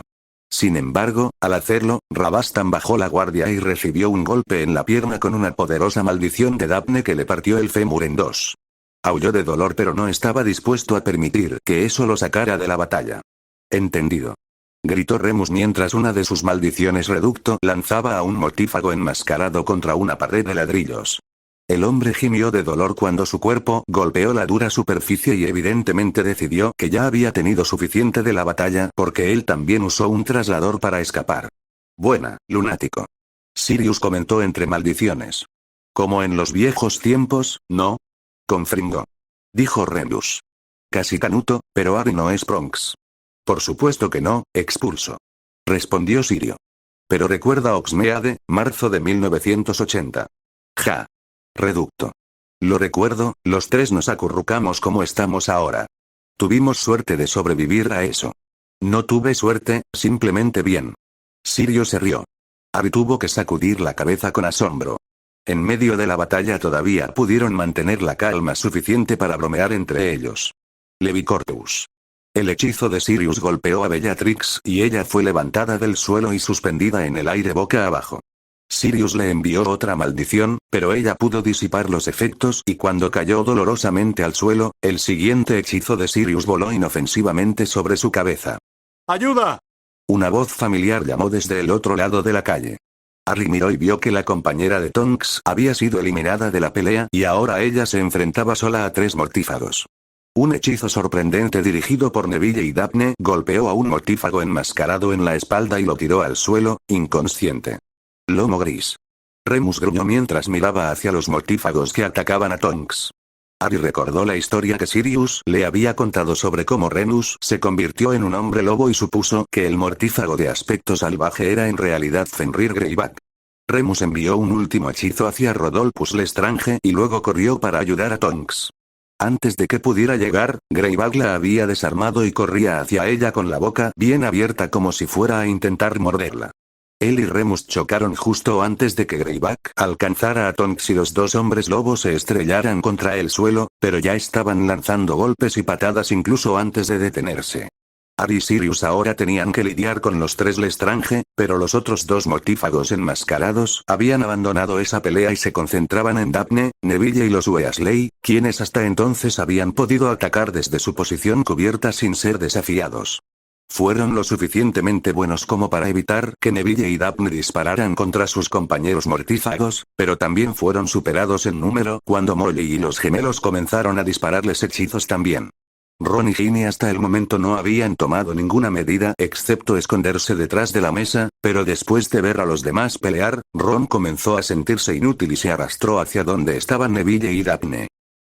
S1: Sin embargo, al hacerlo, Rabastan bajó la guardia y recibió un golpe en la pierna con una poderosa maldición de Daphne que le partió el fémur en 2. Aulló de dolor pero no estaba dispuesto a permitir que eso lo sacara de la batalla. Entendido. Gritó Remus mientras una de sus maldiciones reducto lanzaba a un mortífago enmascarado contra una pared de ladrillos. El hombre gimió de dolor cuando su cuerpo golpeó la dura superficie y evidentemente decidió que ya había tenido suficiente de la batalla porque él también usó un traslador para escapar. Buena, lunático. Sirius comentó entre maldiciones. Como en los viejos tiempos, ¿no? Confringó. Dijo Remus. Casi Canuto, pero Harry no es Bronx. Por supuesto que no, expulso. Respondió Sirio. Pero recuerda Oxmeade, marzo de 1980. Ja. Reducto. Lo recuerdo, los 3 nos acurrucamos como estamos ahora. Tuvimos suerte de sobrevivir a eso. No tuve suerte, simplemente bien. Sirio se rió. Harry tuvo que sacudir la cabeza con asombro. En medio de la batalla todavía pudieron mantener la calma suficiente para bromear entre ellos. Levicorteus. El hechizo de Sirius golpeó a Bellatrix y ella fue levantada del suelo y suspendida en el aire boca abajo. Sirius le envió otra maldición, pero ella pudo disipar los efectos y cuando cayó dolorosamente al suelo, el siguiente hechizo de Sirius voló inofensivamente sobre su cabeza.
S2: ¡Ayuda!
S1: Una voz familiar llamó desde el otro lado de la calle. Harry miró y vio que la compañera de Tonks había sido eliminada de la pelea y ahora ella se enfrentaba sola a 3 mortífagos. Un hechizo sorprendente dirigido por Neville y Daphne golpeó a un mortífago enmascarado en la espalda y lo tiró al suelo, inconsciente. Lomo gris. Remus gruñó mientras miraba hacia los mortífagos que atacaban a Tonks. Harry recordó la historia que Sirius le había contado sobre cómo Remus se convirtió en un hombre lobo y supuso que el mortífago de aspecto salvaje era en realidad Fenrir Greyback. Remus envió un último hechizo hacia Rodolphus Lestrange y luego corrió para ayudar a Tonks. Antes de que pudiera llegar, Greyback la había desarmado y corría hacia ella con la boca bien abierta como si fuera a intentar morderla. Él y Remus chocaron justo antes de que Greyback alcanzara a Tonks y los 2 hombres lobos se estrellaran contra el suelo, pero ya estaban lanzando golpes y patadas incluso antes de detenerse. Harry y Sirius ahora tenían que lidiar con los 3 Lestrange, pero los otros 2 mortífagos enmascarados habían abandonado esa pelea y se concentraban en Daphne, Neville y los Weasley, quienes hasta entonces habían podido atacar desde su posición cubierta sin ser desafiados. Fueron lo suficientemente buenos como para evitar que Neville y Daphne dispararan contra sus compañeros mortífagos, pero también fueron superados en número cuando Molly y los gemelos comenzaron a dispararles hechizos también. Ron y Ginny hasta el momento no habían tomado ninguna medida excepto esconderse detrás de la mesa, pero después de ver a los demás pelear, Ron comenzó a sentirse inútil y se arrastró hacia donde estaban Neville y Daphne.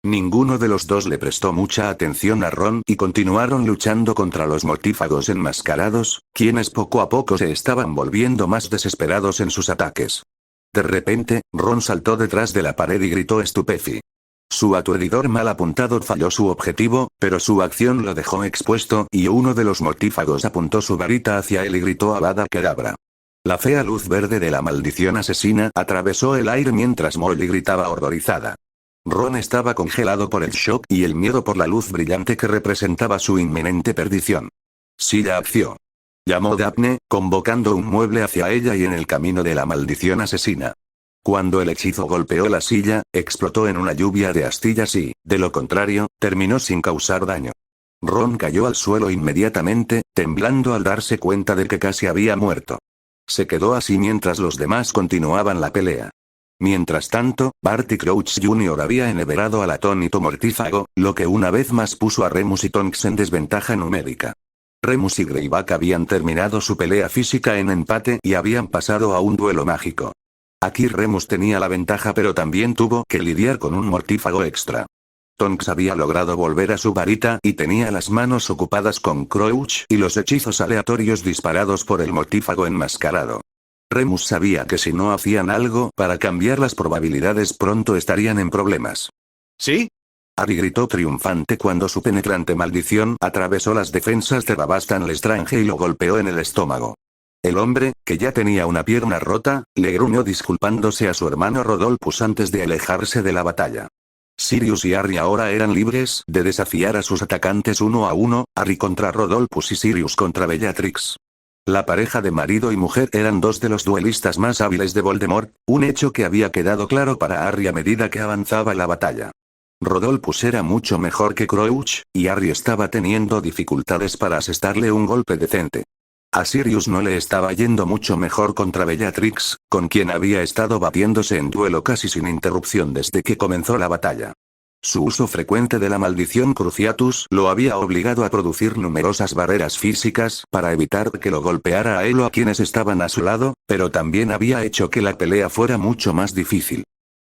S1: Ninguno de los 2 le prestó mucha atención a Ron y continuaron luchando contra los mortífagos enmascarados, quienes poco a poco se estaban volviendo más desesperados en sus ataques. De repente, Ron saltó detrás de la pared y gritó estupefacto. Su aturdidor mal apuntado falló su objetivo, pero su acción lo dejó expuesto y uno de los mortífagos apuntó su varita hacia él y gritó Avada Kedavra. La fea luz verde de la maldición asesina atravesó el aire mientras Molly gritaba horrorizada. Ron estaba congelado por el shock y el miedo por la luz brillante que representaba su inminente perdición. Silla acción. Llamó Daphne, convocando un mueble hacia ella y en el camino de la maldición asesina. Cuando el hechizo golpeó la silla, explotó en una lluvia de astillas y, de lo contrario, terminó sin causar daño. Ron cayó al suelo inmediatamente, temblando al darse cuenta de que casi había muerto. Se quedó así mientras los demás continuaban la pelea. Mientras tanto, Barty Crouch Jr. había enhebrado al atónito mortífago, lo que una vez más puso a Remus y Tonks en desventaja numérica. Remus y Greyback habían terminado su pelea física en empate y habían pasado a un duelo mágico. Aquí Remus tenía la ventaja pero también tuvo que lidiar con un mortífago extra. Tonks había logrado volver a su varita y tenía las manos ocupadas con Crouch y los hechizos aleatorios disparados por el mortífago enmascarado. Remus sabía que si no hacían algo para cambiar las probabilidades pronto estarían en problemas.
S2: ¿Sí?
S1: Harry gritó triunfante cuando su penetrante maldición atravesó las defensas de Babastan Lestrange y lo golpeó en el estómago. El hombre, que ya tenía una pierna rota, le gruñó disculpándose a su hermano Rodolphus antes de alejarse de la batalla. Sirius y Harry ahora eran libres de desafiar a sus atacantes uno a uno, Harry contra Rodolphus y Sirius contra Bellatrix. La pareja de marido y mujer eran 2 de los duelistas más hábiles de Voldemort, un hecho que había quedado claro para Harry a medida que avanzaba la batalla. Rodolphus era mucho mejor que Crouch, y Harry estaba teniendo dificultades para asestarle un golpe decente. A Sirius no le estaba yendo mucho mejor contra Bellatrix, con quien había estado batiéndose en duelo casi sin interrupción desde que comenzó la batalla. Su uso frecuente de la maldición Cruciatus lo había obligado a producir numerosas barreras físicas para evitar que lo golpeara a él o a quienes estaban a su lado, pero también había hecho que la pelea fuera mucho más difícil.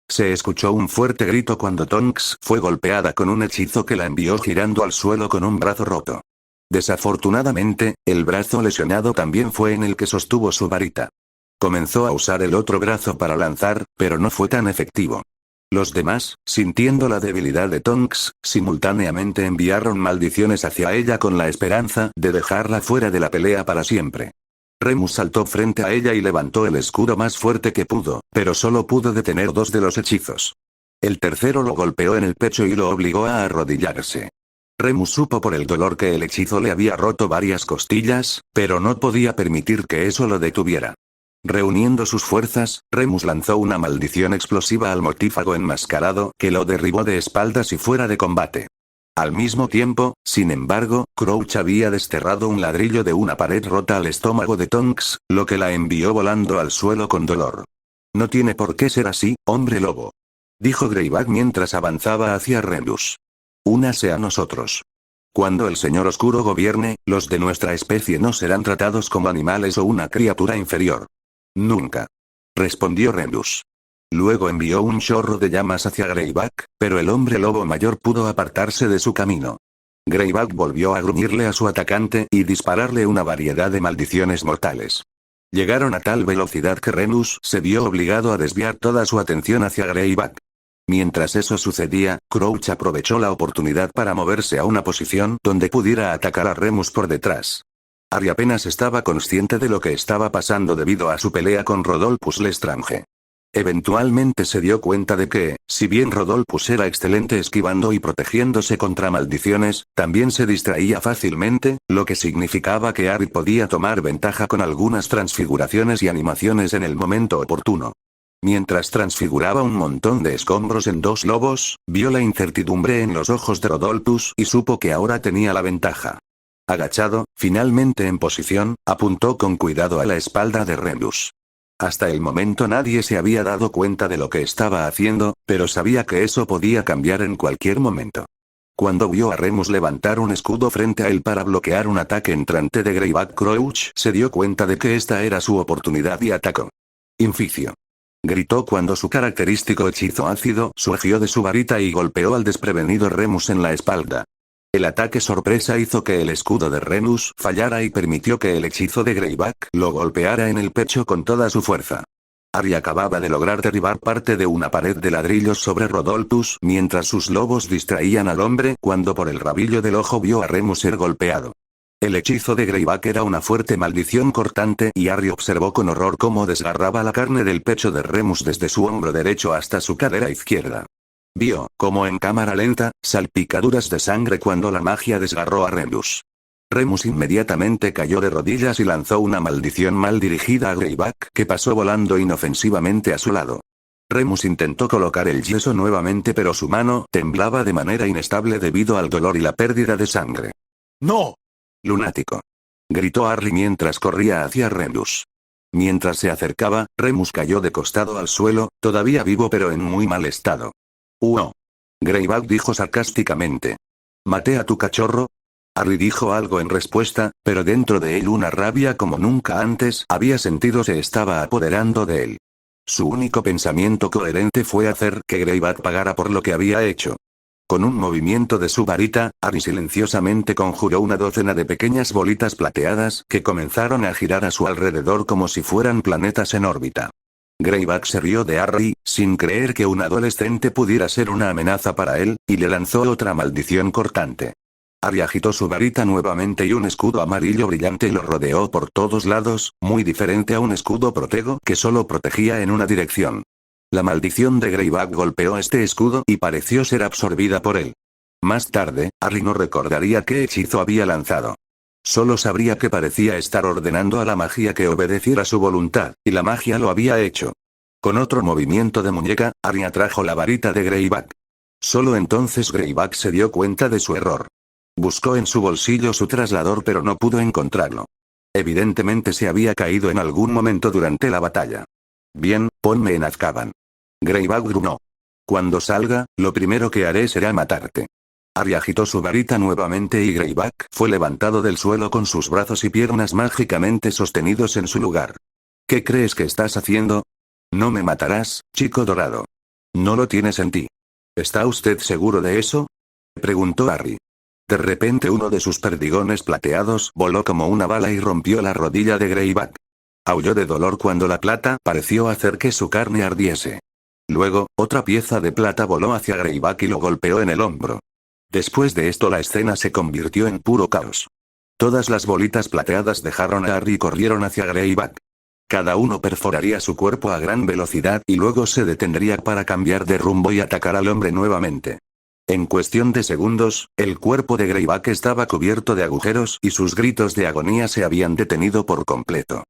S1: Se escuchó un fuerte grito cuando Tonks fue golpeada con un hechizo que la envió girando al suelo con un brazo roto. Desafortunadamente, el brazo lesionado también fue en el que sostuvo su varita. Comenzó a usar el otro brazo para lanzar, pero no fue tan efectivo. Los demás, sintiendo la debilidad de Tonks, simultáneamente enviaron maldiciones hacia ella con la esperanza de dejarla fuera de la pelea para siempre. Remus saltó frente a ella y levantó el escudo más fuerte que pudo, pero solo pudo detener 2 de los hechizos. El tercero lo golpeó en el pecho y lo obligó a arrodillarse. Remus supo por el dolor que el hechizo le había roto varias costillas, pero no podía permitir que eso lo detuviera. Reuniendo sus fuerzas, Remus lanzó una maldición explosiva al mortífago enmascarado, que lo derribó de espaldas y fuera de combate. Al mismo tiempo, sin embargo, Crouch había desterrado un ladrillo de una pared rota al estómago de Tonks, lo que la envió volando al suelo con dolor. No tiene por qué ser así, hombre lobo, dijo Greyback mientras avanzaba hacia Remus. Únase a nosotros. Cuando el Señor Oscuro gobierne, los de nuestra especie no serán tratados como animales o una criatura inferior. Nunca, respondió Remus. Luego envió un chorro de llamas hacia Greyback, pero el hombre lobo mayor pudo apartarse de su camino. Greyback volvió a gruñirle a su atacante y dispararle una variedad de maldiciones mortales. Llegaron a tal velocidad que Remus se vio obligado a desviar toda su atención hacia Greyback. Mientras eso sucedía, Crouch aprovechó la oportunidad para moverse a una posición donde pudiera atacar a Remus por detrás. Harry apenas estaba consciente de lo que estaba pasando debido a su pelea con Rodolphus Lestrange. Eventualmente se dio cuenta de que, si bien Rodolphus era excelente esquivando y protegiéndose contra maldiciones, también se distraía fácilmente, lo que significaba que Harry podía tomar ventaja con algunas transfiguraciones y animaciones en el momento oportuno. Mientras transfiguraba un montón de escombros en 2 lobos, vio la incertidumbre en los ojos de Rodolphus y supo que ahora tenía la ventaja. Agachado, finalmente en posición, apuntó con cuidado a la espalda de Remus. Hasta el momento nadie se había dado cuenta de lo que estaba haciendo, pero sabía que eso podía cambiar en cualquier momento. Cuando vio a Remus levantar un escudo frente a él para bloquear un ataque entrante de Greyback, Crouch se dio cuenta de que esta era su oportunidad y atacó. Inficio. Gritó cuando su característico hechizo ácido surgió de su varita y golpeó al desprevenido Remus en la espalda. El ataque sorpresa hizo que el escudo de Remus fallara y permitió que el hechizo de Greyback lo golpeara en el pecho con toda su fuerza. Harry acababa de lograr derribar parte de una pared de ladrillos sobre Rodolphus mientras sus lobos distraían al hombre cuando por el rabillo del ojo vio a Remus ser golpeado. El hechizo de Greyback era una fuerte maldición cortante y Harry observó con horror cómo desgarraba la carne del pecho de Remus desde su hombro derecho hasta su cadera izquierda. Vio, como en cámara lenta, salpicaduras de sangre cuando la magia desgarró a Remus. Remus inmediatamente cayó de rodillas y lanzó una maldición mal dirigida a Greyback que pasó volando inofensivamente a su lado. Remus intentó colocar el yeso nuevamente pero su mano temblaba de manera inestable debido al dolor y la pérdida de sangre.
S2: ¡No!
S1: Lunático, gritó Harry mientras corría hacia Remus. Mientras se acercaba, Remus cayó de costado al suelo, todavía vivo pero en muy mal estado. Greyback dijo sarcásticamente. ¿Maté a tu cachorro? Harry dijo algo en respuesta, pero dentro de él una rabia como nunca antes había sentido se estaba apoderando de él. Su único pensamiento coherente fue hacer que Greyback pagara por lo que había hecho. Con un movimiento de su varita, Harry silenciosamente conjuró una docena de pequeñas bolitas plateadas que comenzaron a girar a su alrededor como si fueran planetas en órbita. Greyback se rió de Harry, sin creer que un adolescente pudiera ser una amenaza para él, y le lanzó otra maldición cortante. Harry agitó su varita nuevamente y un escudo amarillo brillante lo rodeó por todos lados, muy diferente a un escudo protego que solo protegía en una dirección. La maldición de Greyback golpeó este escudo y pareció ser absorbida por él. Más tarde, Harry no recordaría qué hechizo había lanzado. Solo sabría que parecía estar ordenando a la magia que obedeciera su voluntad, y la magia lo había hecho. Con otro movimiento de muñeca, Harry atrajo la varita de Greyback. Solo entonces Greyback se dio cuenta de su error. Buscó en su bolsillo su traslador pero no pudo encontrarlo. Evidentemente se había caído en algún momento durante la batalla. Bien, ponme en Azkaban. Greyback gruñó. Cuando salga, lo primero que haré será matarte. Harry agitó su varita nuevamente y Greyback fue levantado del suelo con sus brazos y piernas mágicamente sostenidos en su lugar. ¿Qué crees que estás haciendo? No me matarás, chico dorado. No lo tienes en ti. ¿Está usted seguro de eso? Preguntó Harry. De repente uno de sus perdigones plateados voló como una bala y rompió la rodilla de Greyback. Aulló de dolor cuando la plata pareció hacer que su carne ardiese. Luego, otra pieza de plata voló hacia Greyback y lo golpeó en el hombro. Después de esto la escena se convirtió en puro caos. Todas las bolitas plateadas dejaron a Harry y corrieron hacia Greyback. Cada uno perforaría su cuerpo a gran velocidad y luego se detendría para cambiar de rumbo y atacar al hombre nuevamente. En cuestión de segundos, el cuerpo de Greyback estaba cubierto de agujeros y sus gritos de agonía se habían detenido por completo.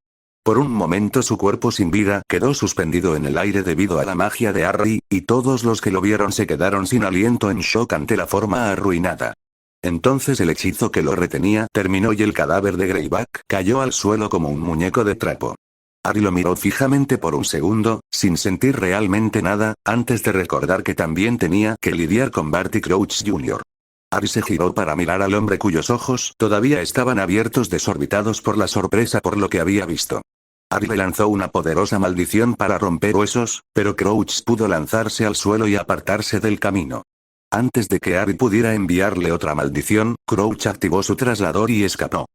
S1: Por un momento su cuerpo sin vida quedó suspendido en el aire debido a la magia de Harry, y todos los que lo vieron se quedaron sin aliento en shock ante la forma arruinada. Entonces el hechizo que lo retenía terminó y el cadáver de Greyback cayó al suelo como un muñeco de trapo. Harry lo miró fijamente por un segundo, sin sentir realmente nada, antes de recordar que también tenía que lidiar con Barty Crouch Jr. Harry se giró para mirar al hombre cuyos ojos todavía estaban abiertos desorbitados por la sorpresa por lo que había visto. Harry le lanzó una poderosa maldición para romper huesos, pero Crouch pudo lanzarse al suelo y apartarse del camino. Antes de que Harry pudiera enviarle otra maldición, Crouch activó su traslador y escapó.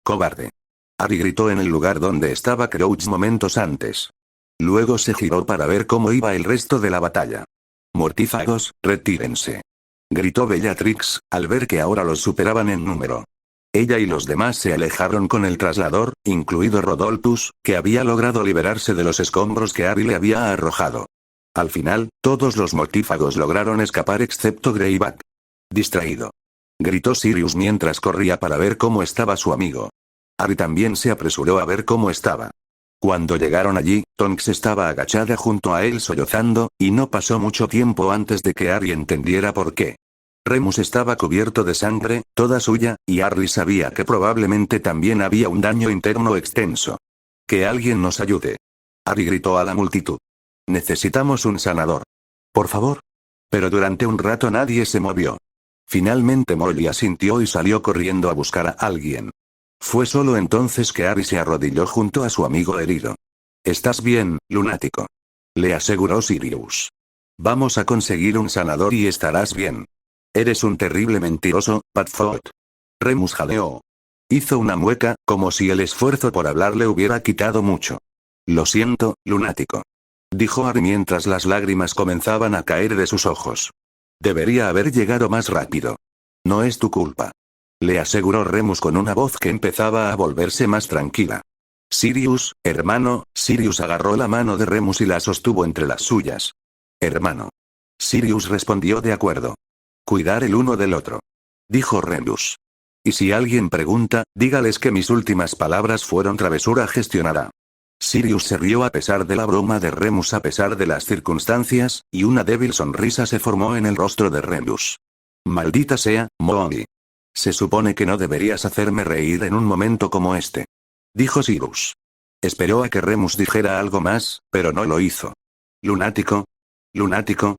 S1: ¡Cobarde! Harry gritó en el lugar donde estaba Crouch momentos antes. Luego se giró para ver cómo iba el resto de la batalla. «Mortífagos, retírense», gritó Bellatrix, al ver que ahora los superaban en número. Ella y los demás se alejaron con el traslador, incluido Rodolphus, que había logrado liberarse de los escombros que Harry le había arrojado. Al final, todos los mortífagos lograron escapar excepto Greyback. «Distraído», gritó Sirius mientras corría para ver cómo estaba su amigo. Harry también se apresuró a ver cómo estaba. Cuando llegaron allí, Tonks estaba agachada junto a él sollozando, y no pasó mucho tiempo antes de que Harry entendiera por qué. Remus estaba cubierto de sangre, toda suya, y Harry sabía que probablemente también había un daño interno extenso. «Que alguien nos ayude», Harry gritó a la multitud. «Necesitamos un sanador. Por favor». Pero durante un rato nadie se movió. Finalmente Molly asintió y salió corriendo a buscar a alguien. Fue solo entonces que Harry se arrodilló junto a su amigo herido. «Estás bien, lunático», le aseguró Sirius. «Vamos a conseguir un sanador y estarás bien». «Eres un terrible mentiroso, Padfoot». Remus jadeó. Hizo una mueca, como si el esfuerzo por hablar le hubiera quitado mucho. «Lo siento, lunático», dijo Harry mientras las lágrimas comenzaban a caer de sus ojos. «Debería haber llegado más rápido». «No es tu culpa», le aseguró Remus con una voz que empezaba a volverse más tranquila. «Sirius, hermano», Sirius agarró la mano de Remus y la sostuvo entre las suyas. «Hermano». Sirius respondió de acuerdo. «Cuidar el uno del otro», dijo Remus. «Y si alguien pregunta, dígales que mis últimas palabras fueron travesura gestionada». Sirius se rió a pesar de la broma de Remus a pesar de las circunstancias, y una débil sonrisa se formó en el rostro de Remus. «Maldita sea, Moody. Se supone que no deberías hacerme reír en un momento como este», dijo Sirius. Esperó a que Remus dijera algo más, pero no lo hizo. «Lunático. Lunático.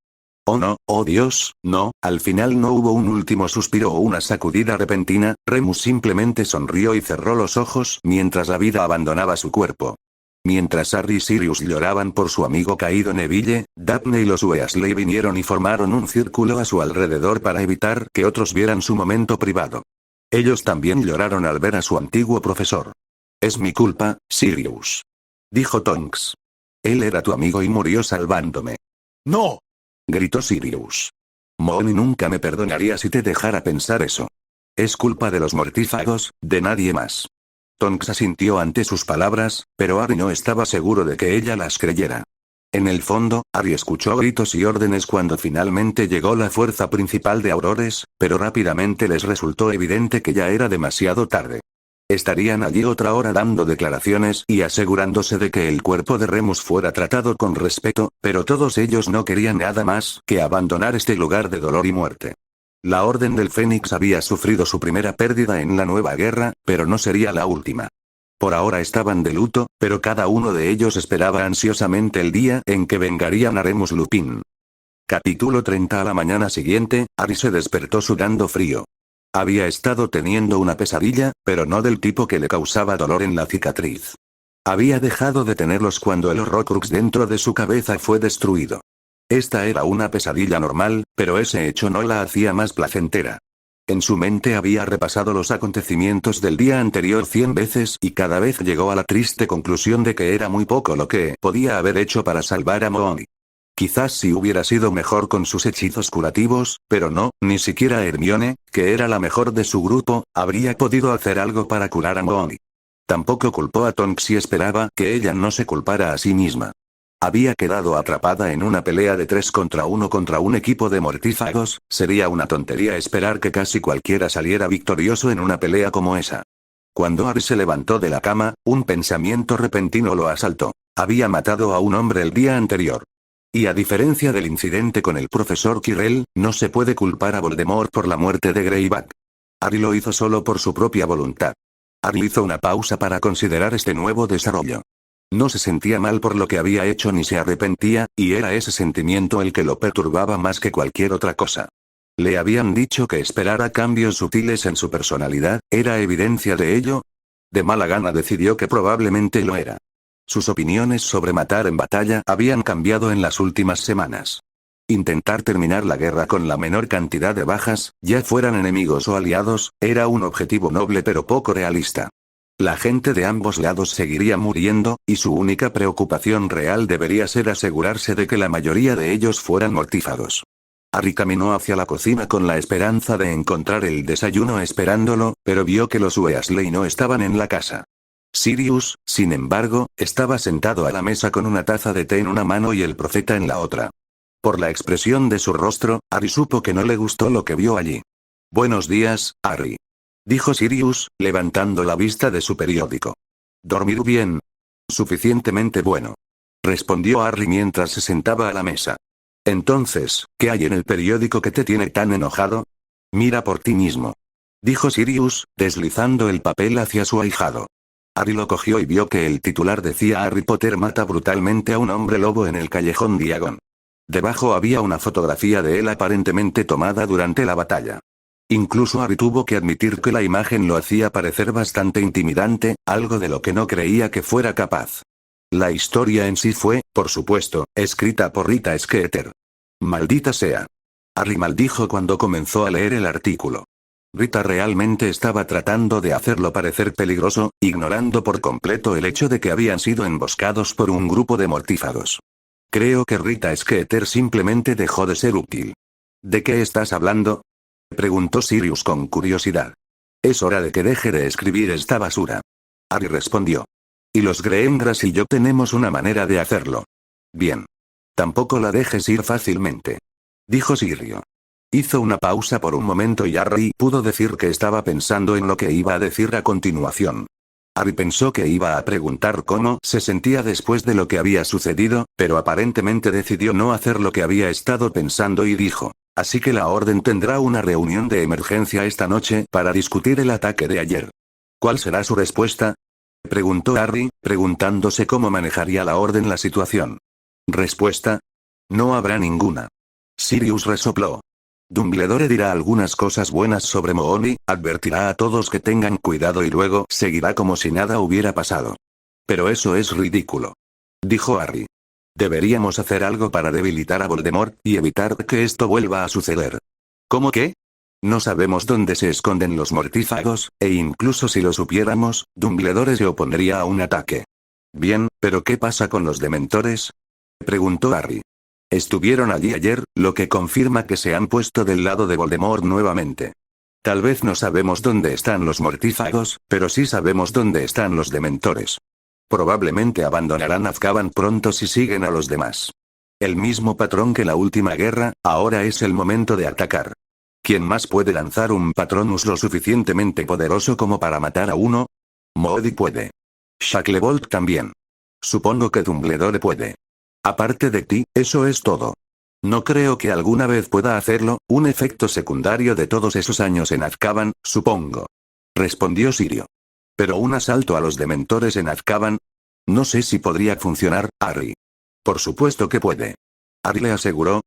S1: Oh no, oh Dios, no». Al final no hubo un último suspiro o una sacudida repentina, Remus simplemente sonrió y cerró los ojos mientras la vida abandonaba su cuerpo. Mientras Harry y Sirius lloraban por su amigo caído Neville, Daphne y los Weasley vinieron y formaron un círculo a su alrededor para evitar que otros vieran su momento privado. Ellos también lloraron al ver a su antiguo profesor. «Es mi culpa, Sirius», dijo Tonks. «Él era tu amigo y murió salvándome». «¡No!», gritó Sirius. «Molly nunca me perdonaría si te dejara pensar eso. Es culpa de los mortífagos, de nadie más». Tonks asintió ante sus palabras, pero Harry no estaba seguro de que ella las creyera. En el fondo, Harry escuchó gritos y órdenes cuando finalmente llegó la fuerza principal de Aurores, pero rápidamente les resultó evidente que ya era demasiado tarde. Estarían allí otra hora dando declaraciones y asegurándose de que el cuerpo de Remus fuera tratado con respeto, pero todos ellos no querían nada más que abandonar este lugar de dolor y muerte. La Orden del Fénix había sufrido su primera pérdida en la Nueva Guerra, pero no sería la última. Por ahora estaban de luto, pero cada uno de ellos esperaba ansiosamente el día en que vengarían a Remus Lupin. Capítulo 30. A la mañana siguiente, Harry se despertó sudando frío. Había estado teniendo una pesadilla, pero no del tipo que le causaba dolor en la cicatriz. Había dejado de tenerlos cuando el Horrocrux dentro de su cabeza fue destruido. Esta era una pesadilla normal, pero ese hecho no la hacía más placentera. En su mente había repasado los acontecimientos del día anterior 100 veces y cada vez llegó a la triste conclusión de que era muy poco lo que podía haber hecho para salvar a Moody. Quizás si hubiera sido mejor con sus hechizos curativos, pero no, ni siquiera Hermione, que era la mejor de su grupo, habría podido hacer algo para curar a Molly. Tampoco culpó a Tonks y esperaba que ella no se culpara a sí misma. Había quedado atrapada en una pelea de 3 contra un equipo de mortífagos, sería una tontería esperar que casi cualquiera saliera victorioso en una pelea como esa. Cuando Harry se levantó de la cama, un pensamiento repentino lo asaltó. Había matado a un hombre el día anterior. Y a diferencia del incidente con el profesor Quirrell, no se puede culpar a Voldemort por la muerte de Greyback. Harry lo hizo solo por su propia voluntad. Harry hizo una pausa para considerar este nuevo desarrollo. No se sentía mal por lo que había hecho ni se arrepentía, y era ese sentimiento el que lo perturbaba más que cualquier otra cosa. Le habían dicho que esperara cambios sutiles en su personalidad, ¿era evidencia de ello? De mala gana decidió que probablemente lo era. Sus opiniones sobre matar en batalla habían cambiado en las últimas semanas. Intentar terminar la guerra con la menor cantidad de bajas, ya fueran enemigos o aliados, era un objetivo noble pero poco realista. La gente de ambos lados seguiría muriendo, y su única preocupación real debería ser asegurarse de que la mayoría de ellos fueran mortífagos. Harry caminó hacia la cocina con la esperanza de encontrar el desayuno esperándolo, pero vio que los Weasley no estaban en la casa. Sirius, sin embargo, estaba sentado a la mesa con una taza de té en una mano y el profeta en la otra. Por la expresión de su rostro, Harry supo que no le gustó lo que vio allí. «Buenos días, Harry», dijo Sirius, levantando la vista de su periódico. «¿Dormir bien?» «Suficientemente bueno», respondió Harry mientras se sentaba a la mesa. «Entonces, ¿qué hay en el periódico que te tiene tan enojado? Mira por ti mismo», dijo Sirius, deslizando el papel hacia su ahijado. Harry lo cogió y vio que el titular decía «Harry Potter mata brutalmente a un hombre lobo en el callejón Diagon». Debajo había una fotografía de él aparentemente tomada durante la batalla. Incluso Harry tuvo que admitir que la imagen lo hacía parecer bastante intimidante, algo de lo que no creía que fuera capaz. La historia en sí fue, por supuesto, escrita por Rita Skeeter. «Maldita sea». Harry maldijo cuando comenzó a leer el artículo. Rita realmente estaba tratando de hacerlo parecer peligroso, ignorando por completo el hecho de que habían sido emboscados por un grupo de mortífagos. Creo que Rita Skeeter simplemente dejó de ser útil. ¿De qué estás hablando?, preguntó Sirius con curiosidad. «Es hora de que deje de escribir esta basura», Harry respondió. «Y los Greengras y yo tenemos una manera de hacerlo». «Bien. Tampoco la dejes ir fácilmente», dijo Sirius. Hizo una pausa por un momento y Harry pudo decir que estaba pensando en lo que iba a decir a continuación. Harry pensó que iba a preguntar cómo se sentía después de lo que había sucedido, pero aparentemente decidió no hacer lo que había estado pensando y dijo: «Así que la Orden tendrá una reunión de emergencia esta noche para discutir el ataque de ayer». «¿Cuál será su respuesta?», preguntó Harry, preguntándose cómo manejaría la Orden la situación. «¿Respuesta? No habrá ninguna». Sirius resopló. «Dumbledore dirá algunas cosas buenas sobre Moony, advertirá a todos que tengan cuidado y luego seguirá como si nada hubiera pasado». «Pero eso es ridículo», dijo Harry. «Deberíamos hacer algo para debilitar a Voldemort y evitar que esto vuelva a suceder». «¿Cómo qué?». «No sabemos dónde se esconden los mortífagos, e incluso si lo supiéramos, Dumbledore se opondría a un ataque». «Bien, pero ¿qué pasa con los dementores?», preguntó Harry. «Estuvieron allí ayer, lo que confirma que se han puesto del lado de Voldemort nuevamente. Tal vez no sabemos dónde están los mortífagos, pero sí sabemos dónde están los dementores. Probablemente abandonarán Azkaban pronto si siguen a los demás. El mismo patrón que la última guerra, ahora es el momento de atacar. ¿Quién más puede lanzar un Patronus lo suficientemente poderoso como para matar a uno? Moody puede. Shacklebolt también. Supongo que Dumbledore puede. Aparte de ti, eso es todo. No creo que alguna vez pueda hacerlo, un efecto secundario de todos esos años en Azkaban, supongo», respondió Sirius. «Pero un asalto a los dementores en Azkaban. No sé si podría funcionar, Harry». «Por supuesto que puede», Harry le aseguró.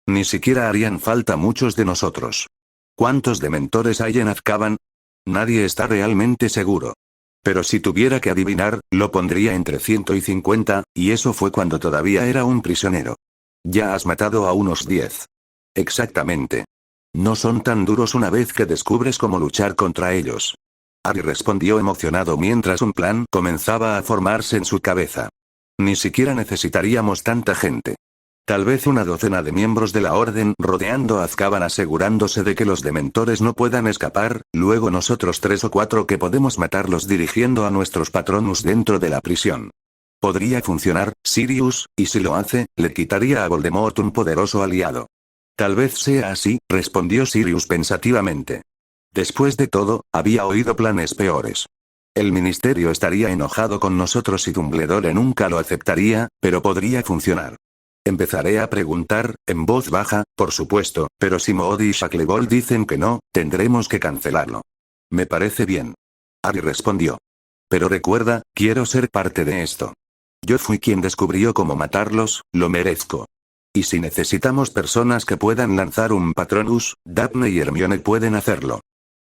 S1: «Ni siquiera harían falta muchos de nosotros». «¿Cuántos dementores hay en Azkaban?». «Nadie está realmente seguro. Pero si tuviera que adivinar, lo pondría entre 150, y eso fue cuando todavía era un prisionero». «Ya has matado a unos 10. «Exactamente. No son tan duros una vez que descubres cómo luchar contra ellos». Harry respondió emocionado mientras un plan comenzaba a formarse en su cabeza. «Ni siquiera necesitaríamos tanta gente. Tal vez una docena de miembros de la orden rodeando a Azkaban asegurándose de que los dementores no puedan escapar, luego nosotros 3 o 4 que podemos matarlos dirigiendo a nuestros patronus dentro de la prisión. Podría funcionar, Sirius, y si lo hace, le quitaría a Voldemort un poderoso aliado. Tal vez sea así, respondió Sirius pensativamente. Después de todo, había oído planes peores. El ministerio estaría enojado con nosotros y Dumbledore nunca lo aceptaría, pero podría funcionar. Empezaré a preguntar, en voz baja, por supuesto, pero si Moody y Shacklebolt dicen que no, tendremos que cancelarlo. Me parece bien. Harry respondió. Pero recuerda, quiero ser parte de esto. Yo fui quien descubrió cómo matarlos, lo merezco. Y si necesitamos personas que puedan lanzar un Patronus, Daphne y Hermione pueden hacerlo.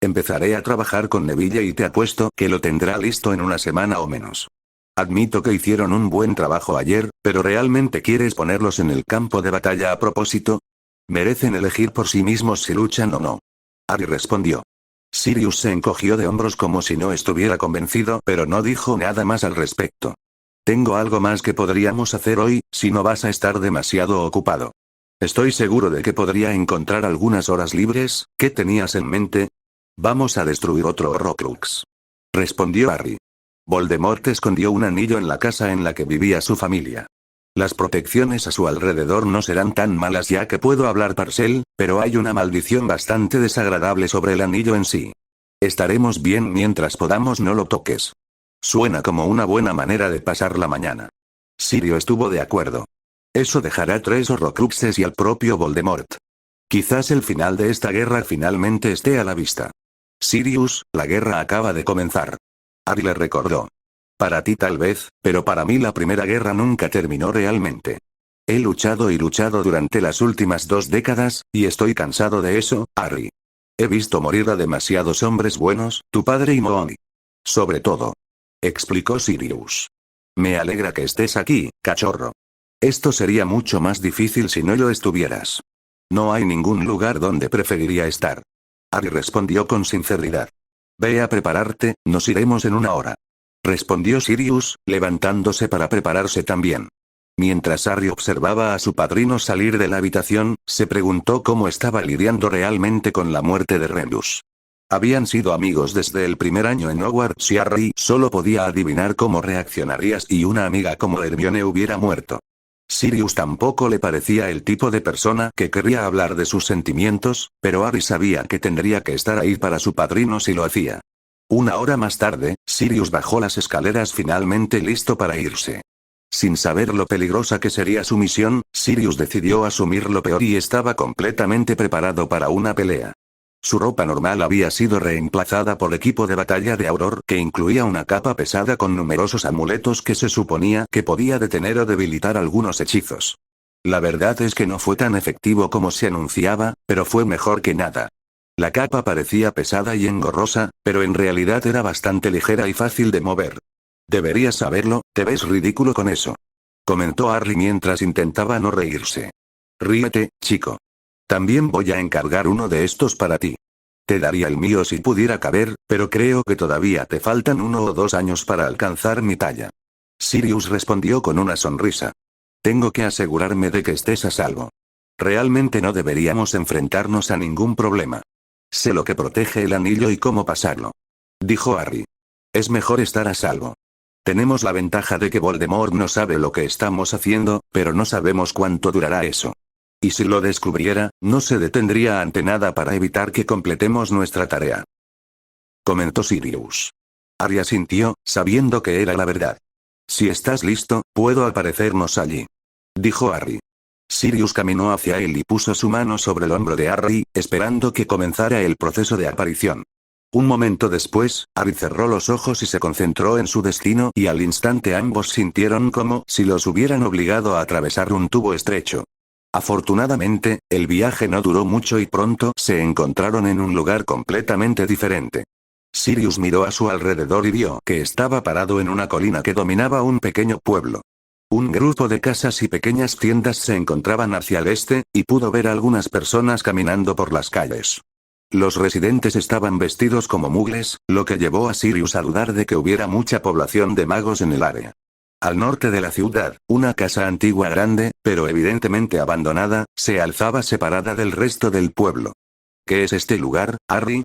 S1: Empezaré a trabajar con Neville y te apuesto que lo tendrá listo en una semana o menos. Admito que hicieron un buen trabajo ayer, pero ¿realmente quieres ponerlos en el campo de batalla a propósito? Merecen elegir por sí mismos si luchan o no. Harry respondió. Sirius se encogió de hombros como si no estuviera convencido, pero no dijo nada más al respecto. Tengo algo más que podríamos hacer hoy, si no vas a estar demasiado ocupado. Estoy seguro de que podría encontrar algunas horas libres. ¿Qué tenías en mente? Vamos a destruir otro Horrocrux. Respondió Harry. Voldemort escondió un anillo en la casa en la que vivía su familia. Las protecciones a su alrededor no serán tan malas ya que puedo hablar parcel, pero hay una maldición bastante desagradable sobre el anillo en sí. Estaremos bien mientras podamos, no lo toques. Suena como una buena manera de pasar la mañana. Sirio estuvo de acuerdo. Eso dejará 3 Horrocruxes y al propio Voldemort. Quizás el final de esta guerra finalmente esté a la vista. Sirius, la guerra acaba de comenzar. Harry le recordó. Para ti tal vez, pero para mí la Primera Guerra nunca terminó realmente. He luchado y luchado durante las últimas 2 décadas, y estoy cansado de eso, Harry. He visto morir a demasiados hombres buenos, tu padre y Moody. Sobre todo. Explicó Sirius. Me alegra que estés aquí, cachorro. Esto sería mucho más difícil si no lo estuvieras. No hay ningún lugar donde preferiría estar. Harry respondió con sinceridad. Ve a prepararte, nos iremos en 1 hora. Respondió Sirius, levantándose para prepararse también. Mientras Harry observaba a su padrino salir de la habitación, se preguntó cómo estaba lidiando realmente con la muerte de Remus. Habían sido amigos desde el primer año en Hogwarts y Harry solo podía adivinar cómo reaccionaría si una amiga como Hermione hubiera muerto. Sirius tampoco le parecía el tipo de persona que querría hablar de sus sentimientos, pero Harry sabía que tendría que estar ahí para su padrino si lo hacía. 1 hora más tarde, Sirius bajó las escaleras finalmente listo para irse. Sin saber lo peligrosa que sería su misión, Sirius decidió asumir lo peor y estaba completamente preparado para una pelea. Su ropa normal había sido reemplazada por equipo de batalla de Auror que incluía una capa pesada con numerosos amuletos que se suponía que podía detener o debilitar algunos hechizos. La verdad es que no fue tan efectivo como se anunciaba, pero fue mejor que nada. La capa parecía pesada y engorrosa, pero en realidad era bastante ligera y fácil de mover. Deberías saberlo, te ves ridículo con eso. Comentó Harry mientras intentaba no reírse. Ríete, chico. También voy a encargar uno de estos para ti. Te daría el mío si pudiera caber, pero creo que todavía te faltan 1 o 2 años para alcanzar mi talla. Sirius respondió con una sonrisa. Tengo que asegurarme de que estés a salvo. Realmente no deberíamos enfrentarnos a ningún problema. Sé lo que protege el anillo y cómo pasarlo. Dijo Harry. Es mejor estar a salvo. Tenemos la ventaja de que Voldemort no sabe lo que estamos haciendo, pero no sabemos cuánto durará eso. Y si lo descubriera, no se detendría ante nada para evitar que completemos nuestra tarea. Comentó Sirius. Harry asintió, sabiendo que era la verdad. Si estás listo, puedo aparecernos allí. Dijo Harry. Sirius caminó hacia él y puso su mano sobre el hombro de Harry, esperando que comenzara el proceso de aparición. Un momento después, Harry cerró los ojos y se concentró en su destino y al instante ambos sintieron como si los hubieran obligado a atravesar un tubo estrecho. Afortunadamente, el viaje no duró mucho y pronto se encontraron en un lugar completamente diferente. Sirius miró a su alrededor y vio que estaba parado en una colina que dominaba un pequeño pueblo. Un grupo de casas y pequeñas tiendas se encontraban hacia el este, y pudo ver a algunas personas caminando por las calles. Los residentes estaban vestidos como mugles, lo que llevó a Sirius a dudar de que hubiera mucha población de magos en el área. Al norte de la ciudad, una casa antigua grande, pero evidentemente abandonada, se alzaba separada del resto del pueblo. ¿Qué es este lugar, Harry?,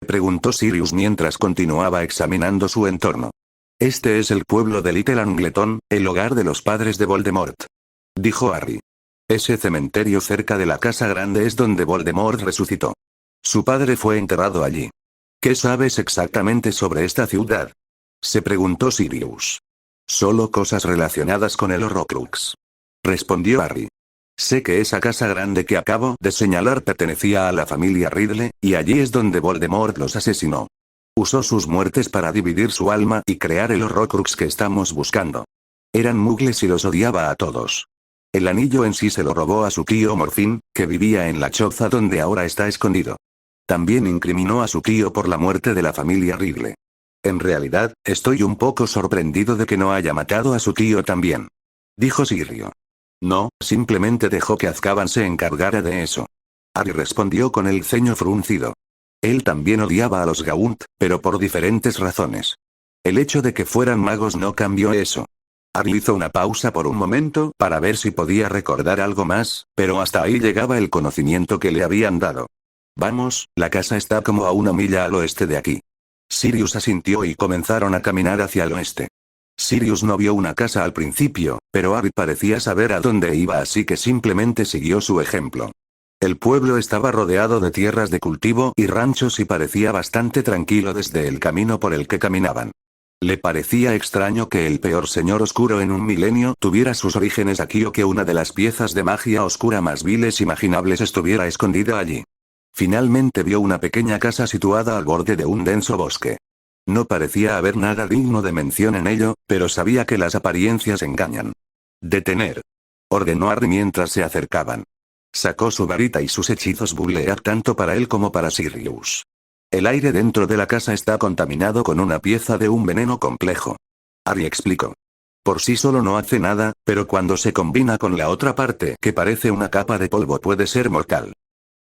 S1: preguntó Sirius mientras continuaba examinando su entorno. Este es el pueblo de Little Angleton, el hogar de los padres de Voldemort, dijo Harry. Ese cementerio cerca de la casa grande es donde Voldemort resucitó. Su padre fue enterrado allí. ¿Qué sabes exactamente sobre esta ciudad?, se preguntó Sirius. Solo cosas relacionadas con el Horrocrux, respondió Harry. Sé que esa casa grande que acabo de señalar pertenecía a la familia Riddle, y allí es donde Voldemort los asesinó. Usó sus muertes para dividir su alma y crear el Horrocrux que estamos buscando. Eran muggles y los odiaba a todos. El anillo en sí se lo robó a su tío Morfin, que vivía en la choza donde ahora está escondido. También incriminó a su tío por la muerte de la familia Riddle. En realidad, estoy un poco sorprendido de que no haya matado a su tío también, dijo Sirius. No, simplemente dejó que Azkaban se encargara de eso. Harry respondió con el ceño fruncido. Él también odiaba a los Gaunt, pero por diferentes razones. El hecho de que fueran magos no cambió eso. Harry hizo una pausa por un momento para ver si podía recordar algo más, pero hasta ahí llegaba el conocimiento que le habían dado. Vamos, la casa está como a 1 milla al oeste de aquí. Sirius asintió y comenzaron a caminar hacia el oeste. Sirius no vio una casa al principio, pero Harry parecía saber a dónde iba, así que simplemente siguió su ejemplo. El pueblo estaba rodeado de tierras de cultivo y ranchos y parecía bastante tranquilo desde el camino por el que caminaban. Le parecía extraño que el peor señor oscuro en un milenio tuviera sus orígenes aquí o que una de las piezas de magia oscura más viles imaginables estuviera escondida allí. Finalmente vio una pequeña casa situada al borde de un denso bosque. No parecía haber nada digno de mención en ello, pero sabía que las apariencias engañan. «Detener», ordenó Harry mientras se acercaban. Sacó su varita y sus hechizos bulear tanto para él como para Sirius. El aire dentro de la casa está contaminado con una pieza de un veneno complejo, Harry explicó. Por sí solo no hace nada, pero cuando se combina con la otra parte que parece una capa de polvo puede ser mortal.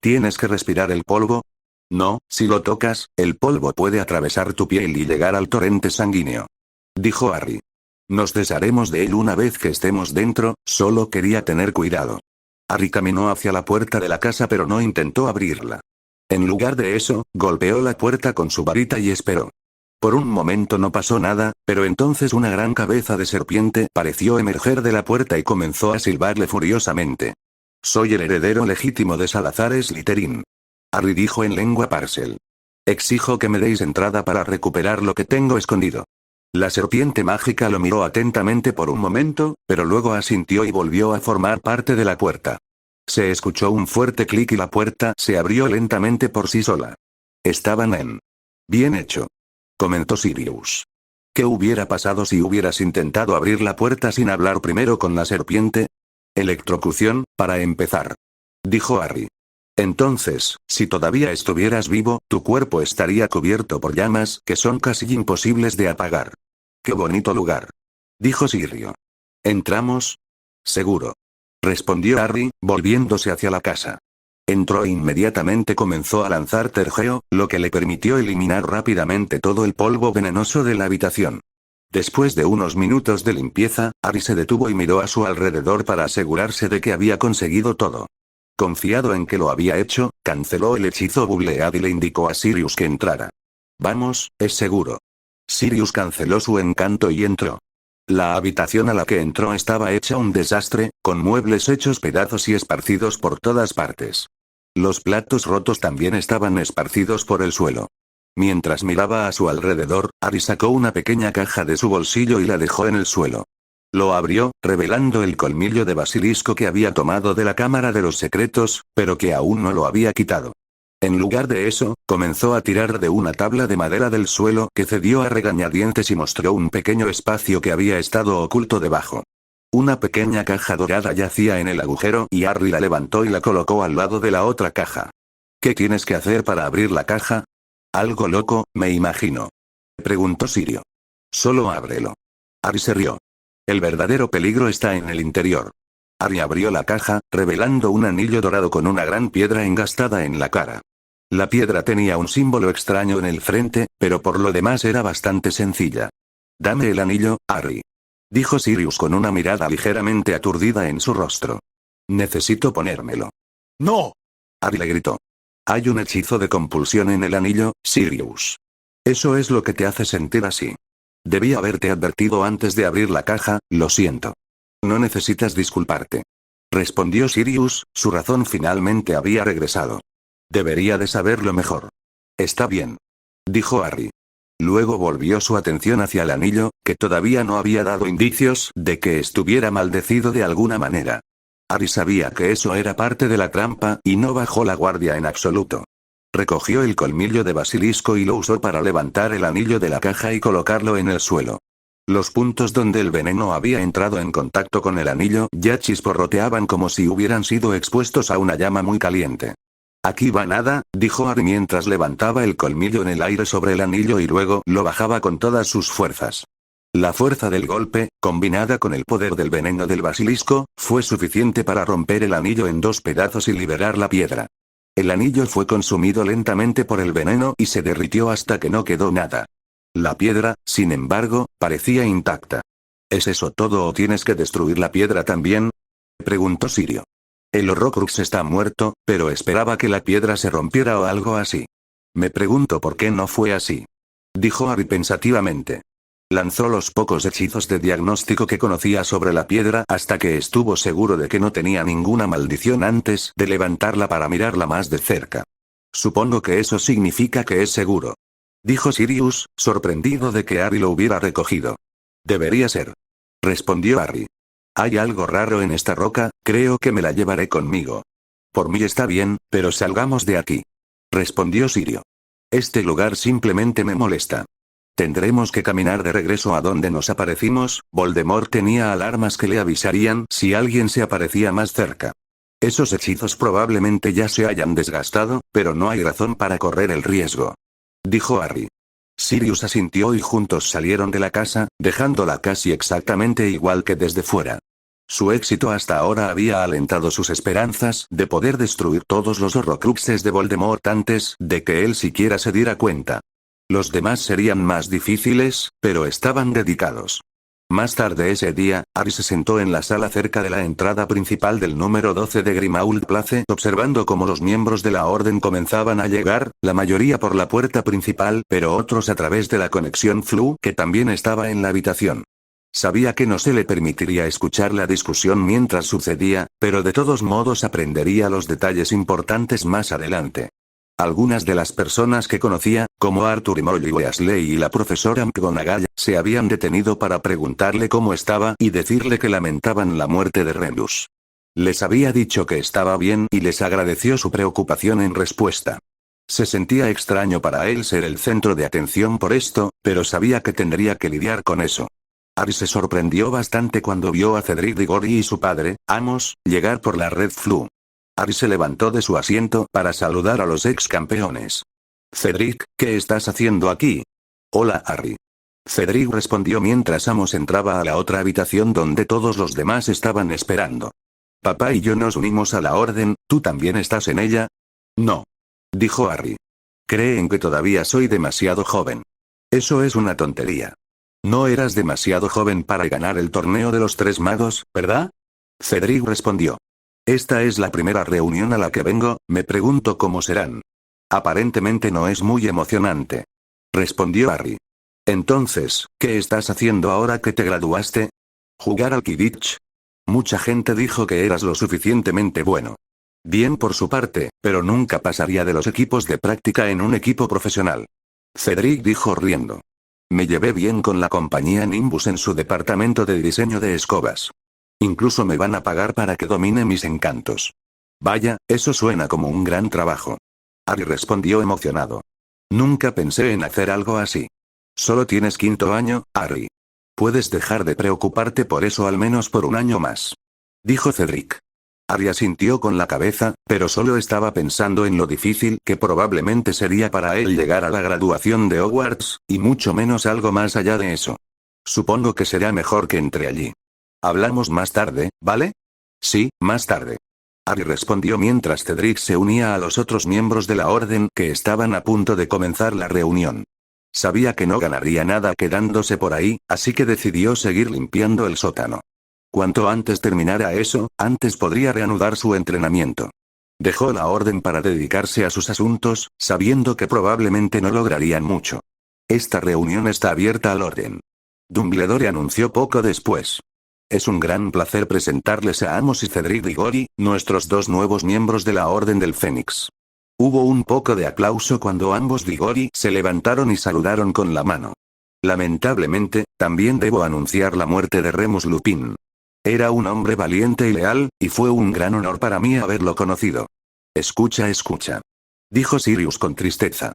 S1: ¿Tienes que respirar el polvo? No, si lo tocas, el polvo puede atravesar tu piel y llegar al torrente sanguíneo, dijo Harry. Nos desharemos de él una vez que estemos dentro, solo quería tener cuidado. Harry caminó hacia la puerta de la casa pero no intentó abrirla. En lugar de eso, golpeó la puerta con su varita y esperó. Por un momento no pasó nada, pero entonces una gran cabeza de serpiente pareció emerger de la puerta y comenzó a silbarle furiosamente. Soy el heredero legítimo de Salazar Slytherin, Harry dijo en lengua Parcel. Exijo que me deis entrada para recuperar lo que tengo escondido. La serpiente mágica lo miró atentamente por un momento, pero luego asintió y volvió a formar parte de la puerta. Se escuchó un fuerte clic y la puerta se abrió lentamente por sí sola. Estaban en. Bien hecho, comentó Sirius. ¿Qué hubiera pasado si hubieras intentado abrir la puerta sin hablar primero con la serpiente? Electrocución, para empezar, dijo Harry. Entonces, si todavía estuvieras vivo, tu cuerpo estaría cubierto por llamas que son casi imposibles de apagar. ¡Qué bonito lugar!, dijo Sirius. ¿Entramos? Seguro, respondió Harry, volviéndose hacia la casa. Entró e inmediatamente comenzó a lanzar tergeo, lo que le permitió eliminar rápidamente todo el polvo venenoso de la habitación. Después de unos minutos de limpieza, Harry se detuvo y miró a su alrededor para asegurarse de que había conseguido todo. Confiado en que lo había hecho, canceló el hechizo Bubblead y le indicó a Sirius que entrara. Vamos, es seguro. Sirius canceló su encanto y entró. La habitación a la que entró estaba hecha un desastre, con muebles hechos pedazos y esparcidos por todas partes. Los platos rotos también estaban esparcidos por el suelo. Mientras miraba a su alrededor, Harry sacó una pequeña caja de su bolsillo y la dejó en el suelo. Lo abrió, revelando el colmillo de basilisco que había tomado de la Cámara de los Secretos, pero que aún no lo había quitado. En lugar de eso, comenzó a tirar de una tabla de madera del suelo que cedió a regañadientes y mostró un pequeño espacio que había estado oculto debajo. Una pequeña caja dorada yacía en el agujero y Harry la levantó y la colocó al lado de la otra caja. ¿Qué tienes que hacer para abrir la caja? Algo loco, me imagino, preguntó Sirius. Solo ábrelo. Harry se rió. El verdadero peligro está en el interior. Harry abrió la caja, revelando un anillo dorado con una gran piedra engastada en la cara. La piedra tenía un símbolo extraño en el frente, pero por lo demás era bastante sencilla. Dame el anillo, Harry, dijo Sirius con una mirada ligeramente aturdida en su rostro. Necesito ponérmelo.
S2: ¡No!
S1: Harry le gritó. Hay un hechizo de compulsión en el anillo, Sirius. Eso es lo que te hace sentir así. Debí haberte advertido antes de abrir la caja, lo siento. No necesitas disculparte. Respondió Sirius, su razón finalmente había regresado. Debería de saberlo mejor. Está bien. Dijo Harry. Luego volvió su atención hacia el anillo, que todavía no había dado indicios de que estuviera maldecido de alguna manera. Harry sabía que eso era parte de la trampa y no bajó la guardia en absoluto. Recogió el colmillo de basilisco y lo usó para levantar el anillo de la caja y colocarlo en el suelo. Los puntos donde el veneno había entrado en contacto con el anillo ya chisporroteaban como si hubieran sido expuestos a una llama muy caliente. Aquí va nada, dijo Harry mientras levantaba el colmillo en el aire sobre el anillo y luego lo bajaba con todas sus fuerzas. La fuerza del golpe, combinada con el poder del veneno del basilisco, fue suficiente para romper el anillo en dos pedazos y liberar la piedra. El anillo fue consumido lentamente por el veneno y se derritió hasta que no quedó nada. La piedra, sin embargo, parecía intacta. ¿Es eso todo o tienes que destruir la piedra también?, preguntó Sirio. El Horrocrux está muerto, pero esperaba que la piedra se rompiera o algo así. Me pregunto por qué no fue así. Dijo Harry pensativamente. Lanzó los pocos hechizos de diagnóstico que conocía sobre la piedra hasta que estuvo seguro de que no tenía ninguna maldición antes de levantarla para mirarla más de cerca. Supongo que eso significa que es seguro. Dijo Sirius, sorprendido de que Harry lo hubiera recogido. Debería ser. Respondió Harry. Hay algo raro en esta roca, creo que me la llevaré conmigo. Por mí está bien, pero salgamos de aquí. Respondió Sirio. Este lugar simplemente me molesta. Tendremos que caminar de regreso a donde nos aparecimos. Voldemort tenía alarmas que le avisarían si alguien se aparecía más cerca. Esos hechizos probablemente ya se hayan desgastado, pero no hay razón para correr el riesgo. Dijo Harry. Sirius asintió y juntos salieron de la casa, dejándola casi exactamente igual que desde fuera. Su éxito hasta ahora había alentado sus esperanzas de poder destruir todos los Horrocruxes de Voldemort antes de que él siquiera se diera cuenta. Los demás serían más difíciles, pero estaban dedicados. Más tarde ese día, Harry se sentó en la sala cerca de la entrada principal del número 12 de Grimmauld Place, observando cómo los miembros de la orden comenzaban a llegar, la mayoría por la puerta principal, pero otros a través de la conexión Flu, que también estaba en la habitación. Sabía que no se le permitiría escuchar la discusión mientras sucedía, pero de todos modos aprendería los detalles importantes más adelante. Algunas de las personas que conocía, como Arthur y Molly Weasley y la profesora McGonagall, se habían detenido para preguntarle cómo estaba y decirle que lamentaban la muerte de Remus. Les había dicho que estaba bien y les agradeció su preocupación en respuesta. Se sentía extraño para él ser el centro de atención por esto, pero sabía que tendría que lidiar con eso. Harry se sorprendió bastante cuando vio a Cedric Diggory y su padre, Amos, llegar por la red Flu. Harry se levantó de su asiento para saludar a los ex campeones. Cedric, ¿qué estás haciendo aquí? Hola Harry. Cedric respondió mientras Amos entraba a la otra habitación donde todos los demás estaban esperando. Papá y yo nos unimos a la orden, ¿tú también estás en ella? No. Dijo Harry. Creen que todavía soy demasiado joven. Eso es una tontería. No eras demasiado joven para ganar el torneo de los Tres Magos, ¿verdad? Cedric respondió. Esta es la primera reunión a la que vengo, me pregunto cómo serán. Aparentemente no es muy emocionante. Respondió Harry. Entonces, ¿qué estás haciendo ahora que te graduaste? ¿Jugar al Quidditch? Mucha gente dijo que eras lo suficientemente bueno. Bien por su parte, pero nunca pasaría de los equipos de práctica en un equipo profesional. Cedric dijo riendo. Me llevé bien con la compañía Nimbus en su departamento de diseño de escobas. Incluso me van a pagar para que domine mis encantos. Vaya, eso suena como un gran trabajo. Harry respondió emocionado. Nunca pensé en hacer algo así. Solo tienes 5º año, Harry. Puedes dejar de preocuparte por eso al menos por un año más. Dijo Cedric. Harry asintió con la cabeza, pero solo estaba pensando en lo difícil que probablemente sería para él llegar a la graduación de Hogwarts, y mucho menos algo más allá de eso. Supongo que será mejor que entre allí. Hablamos más tarde, ¿vale? Sí, más tarde. Harry respondió mientras Cedric se unía a los otros miembros de la orden que estaban a punto de comenzar la reunión. Sabía que no ganaría nada quedándose por ahí, así que decidió seguir limpiando el sótano. Cuanto antes terminara eso, antes podría reanudar su entrenamiento. Dejó la orden para dedicarse a sus asuntos, sabiendo que probablemente no lograrían mucho. Esta reunión está abierta al orden. Dumbledore anunció poco después. Es un gran placer presentarles a Amos y Cedric Diggory, nuestros dos nuevos miembros de la Orden del Fénix. Hubo un poco de aplauso cuando ambos Diggory se levantaron y saludaron con la mano. Lamentablemente, también debo anunciar la muerte de Remus Lupin. Era un hombre valiente y leal, y fue un gran honor para mí haberlo conocido. Escucha, escucha, dijo Sirius con tristeza.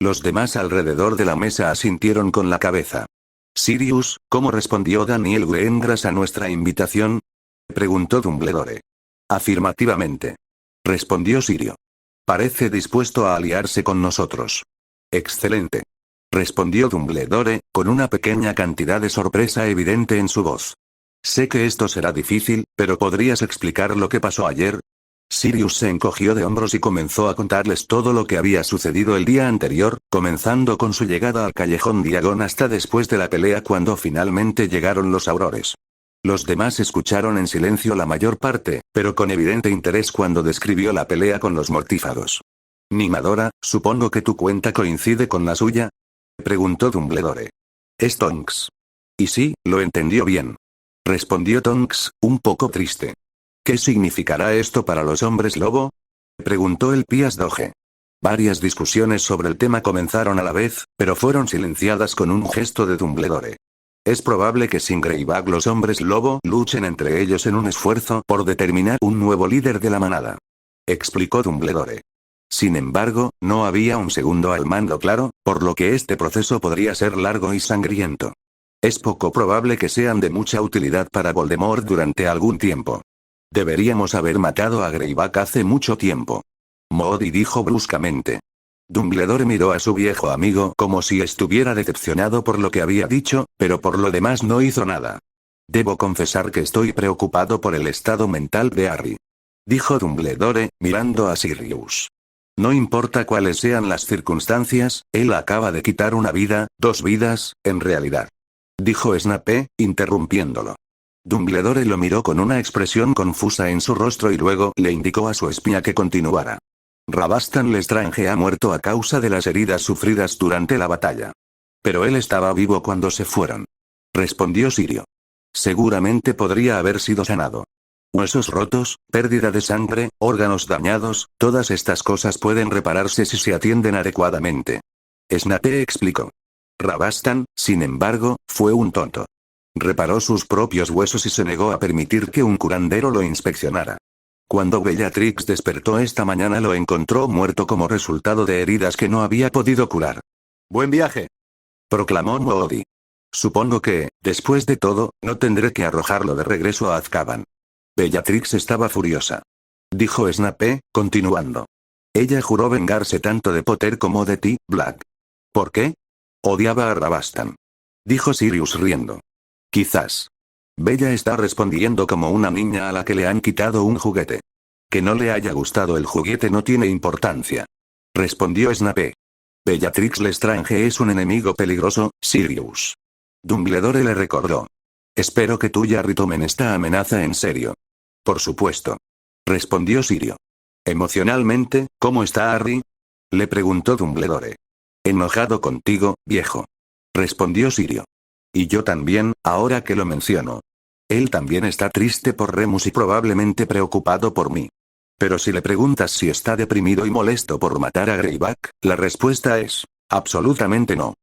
S1: Los demás alrededor de la mesa asintieron con la cabeza. Sirius, ¿cómo respondió Daniel Greengrass a nuestra invitación? Preguntó Dumbledore. Afirmativamente, respondió Sirio. Parece dispuesto a aliarse con nosotros. Excelente, respondió Dumbledore, con una pequeña cantidad de sorpresa evidente en su voz. Sé que esto será difícil, pero ¿podrías explicar lo que pasó ayer? Sirius se encogió de hombros y comenzó a contarles todo lo que había sucedido el día anterior, comenzando con su llegada al callejón Diagon hasta después de la pelea cuando finalmente llegaron los aurores. Los demás escucharon en silencio la mayor parte, pero con evidente interés cuando describió la pelea con los mortífagos. Nimadora, supongo que tu cuenta coincide con la suya, preguntó Dumbledore. Es Tonks. Y sí, lo entendió bien, respondió Tonks, un poco triste. ¿Qué significará esto para los hombres lobo? Preguntó el Pias Doge. Varias discusiones sobre el tema comenzaron a la vez, pero fueron silenciadas con un gesto de Dumbledore. Es probable que sin Greybag los hombres lobo luchen entre ellos en un esfuerzo por determinar un nuevo líder de la manada, explicó Dumbledore. Sin embargo, no había un segundo al mando claro, por lo que este proceso podría ser largo y sangriento. Es poco probable que sean de mucha utilidad para Voldemort durante algún tiempo. Deberíamos haber matado a Greyback hace mucho tiempo, Moody dijo bruscamente. Dumbledore miró a su viejo amigo como si estuviera decepcionado por lo que había dicho, pero por lo demás no hizo nada. Debo confesar que estoy preocupado por el estado mental de Harry, dijo Dumbledore, mirando a Sirius. No importa cuáles sean las circunstancias, él acaba de quitar una vida, 2 vidas, en realidad, dijo Snape, interrumpiéndolo. Dumbledore lo miró con una expresión confusa en su rostro y luego le indicó a su espía que continuara. Rabastan Lestrange ha muerto a causa de las heridas sufridas durante la batalla. Pero él estaba vivo cuando se fueron, respondió Sirio. Seguramente podría haber sido sanado. Huesos rotos, pérdida de sangre, órganos dañados, todas estas cosas pueden repararse si se atienden adecuadamente. Snape explicó. Rabastan, sin embargo, fue un tonto. Reparó sus propios huesos y se negó a permitir que un curandero lo inspeccionara. Cuando Bellatrix despertó esta mañana lo encontró muerto como resultado de heridas que no había podido curar. «¡Buen viaje!», proclamó Moody. «Supongo que, después de todo, no tendré que arrojarlo de regreso a Azkaban». Bellatrix estaba furiosa, dijo Snape, continuando. Ella juró vengarse tanto de Potter como de ti, Black. ¿Por qué? Odiaba a Rabastan, dijo Sirius riendo. Quizás. Bella está respondiendo como una niña a la que le han quitado un juguete. Que no le haya gustado el juguete no tiene importancia, respondió Snape. Bellatrix Lestrange es un enemigo peligroso, Sirius. Dumbledore le recordó. Espero que tú y Harry tomen esta amenaza en serio. Por supuesto, respondió Sirio. Emocionalmente, ¿cómo está Harry?, le preguntó Dumbledore. Enojado contigo, viejo, respondió Sirio. Y yo también, ahora que lo menciono. Él también está triste por Remus y probablemente preocupado por mí. Pero si le preguntas si está deprimido y molesto por matar a Greyback, la respuesta es, absolutamente no.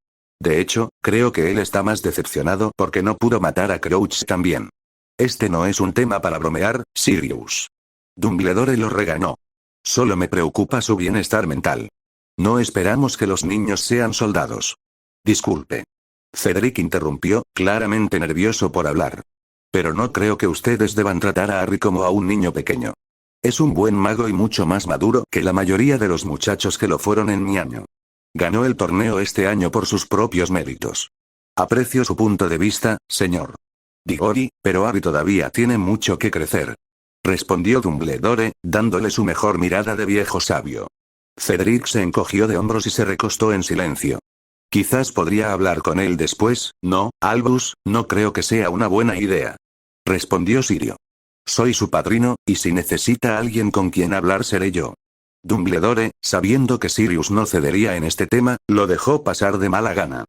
S1: De hecho, creo que él está más decepcionado porque no pudo matar a Crouch también. Este no es un tema para bromear, Sirius. Dumbledore lo regañó. Solo me preocupa su bienestar mental. No esperamos que los niños sean soldados. Disculpe. Cedric interrumpió, claramente nervioso por hablar. Pero no creo que ustedes deban tratar a Harry como a un niño pequeño. Es un buen mago y mucho más maduro que la mayoría de los muchachos que lo fueron en mi año. Ganó el torneo este año por sus propios méritos. Aprecio su punto de vista, señor Diggory, pero Harry todavía tiene mucho que crecer, respondió Dumbledore, dándole su mejor mirada de viejo sabio. Cedric se encogió de hombros y se recostó en silencio. Quizás podría hablar con él después. No, Albus, no creo que sea una buena idea. Respondió Sirio. Soy su padrino, y si necesita a alguien con quien hablar seré yo. Dumbledore, sabiendo que Sirius no cedería en este tema, lo dejó pasar de mala gana.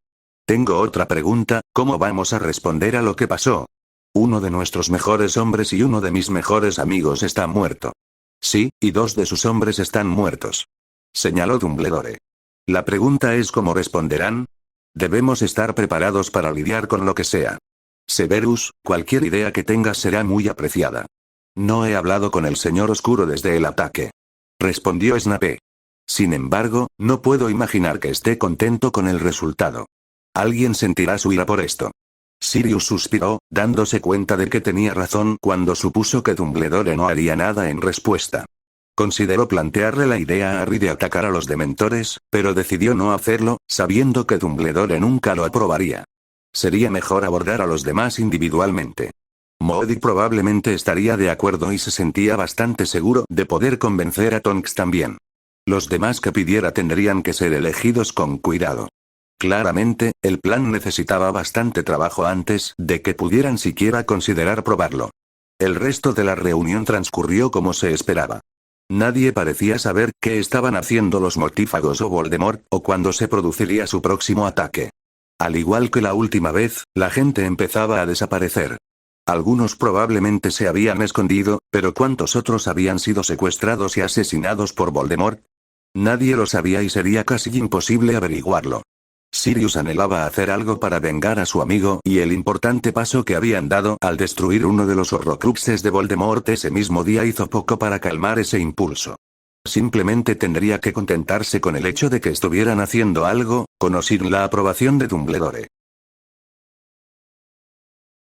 S1: Tengo otra pregunta, ¿cómo vamos a responder a lo que pasó? Uno de nuestros mejores hombres y uno de mis mejores amigos está muerto. Sí, y dos de sus hombres están muertos. Señaló Dumbledore. La pregunta es ¿cómo responderán? Debemos estar preparados para lidiar con lo que sea. Severus, cualquier idea que tengas será muy apreciada. No he hablado con el Señor Oscuro desde el ataque. Respondió Snape. Sin embargo, no puedo imaginar que esté contento con el resultado. Alguien sentirá su ira por esto. Sirius suspiró, dándose cuenta de que tenía razón cuando supuso que Dumbledore no haría nada en respuesta. Consideró plantearle la idea a Harry de atacar a los dementores, pero decidió no hacerlo, sabiendo que Dumbledore nunca lo aprobaría. Sería mejor abordar a los demás individualmente. Moody probablemente estaría de acuerdo y se sentía bastante seguro de poder convencer a Tonks también. Los demás que pidiera tendrían que ser elegidos con cuidado. Claramente, el plan necesitaba bastante trabajo antes de que pudieran siquiera considerar probarlo. El resto de la reunión transcurrió como se esperaba. Nadie parecía saber qué estaban haciendo los mortífagos o Voldemort, o cuándo se produciría su próximo ataque. Al igual que la última vez, la gente empezaba a desaparecer. Algunos probablemente se habían escondido, pero ¿cuántos otros habían sido secuestrados y asesinados por Voldemort? Nadie lo sabía y sería casi imposible averiguarlo. Sirius anhelaba hacer algo para vengar a su amigo y el importante paso que habían dado al destruir uno de los Horrocruxes de Voldemort ese mismo día hizo poco para calmar ese impulso. Simplemente tendría que contentarse con el hecho de que estuvieran haciendo algo, con o sin la aprobación de Dumbledore.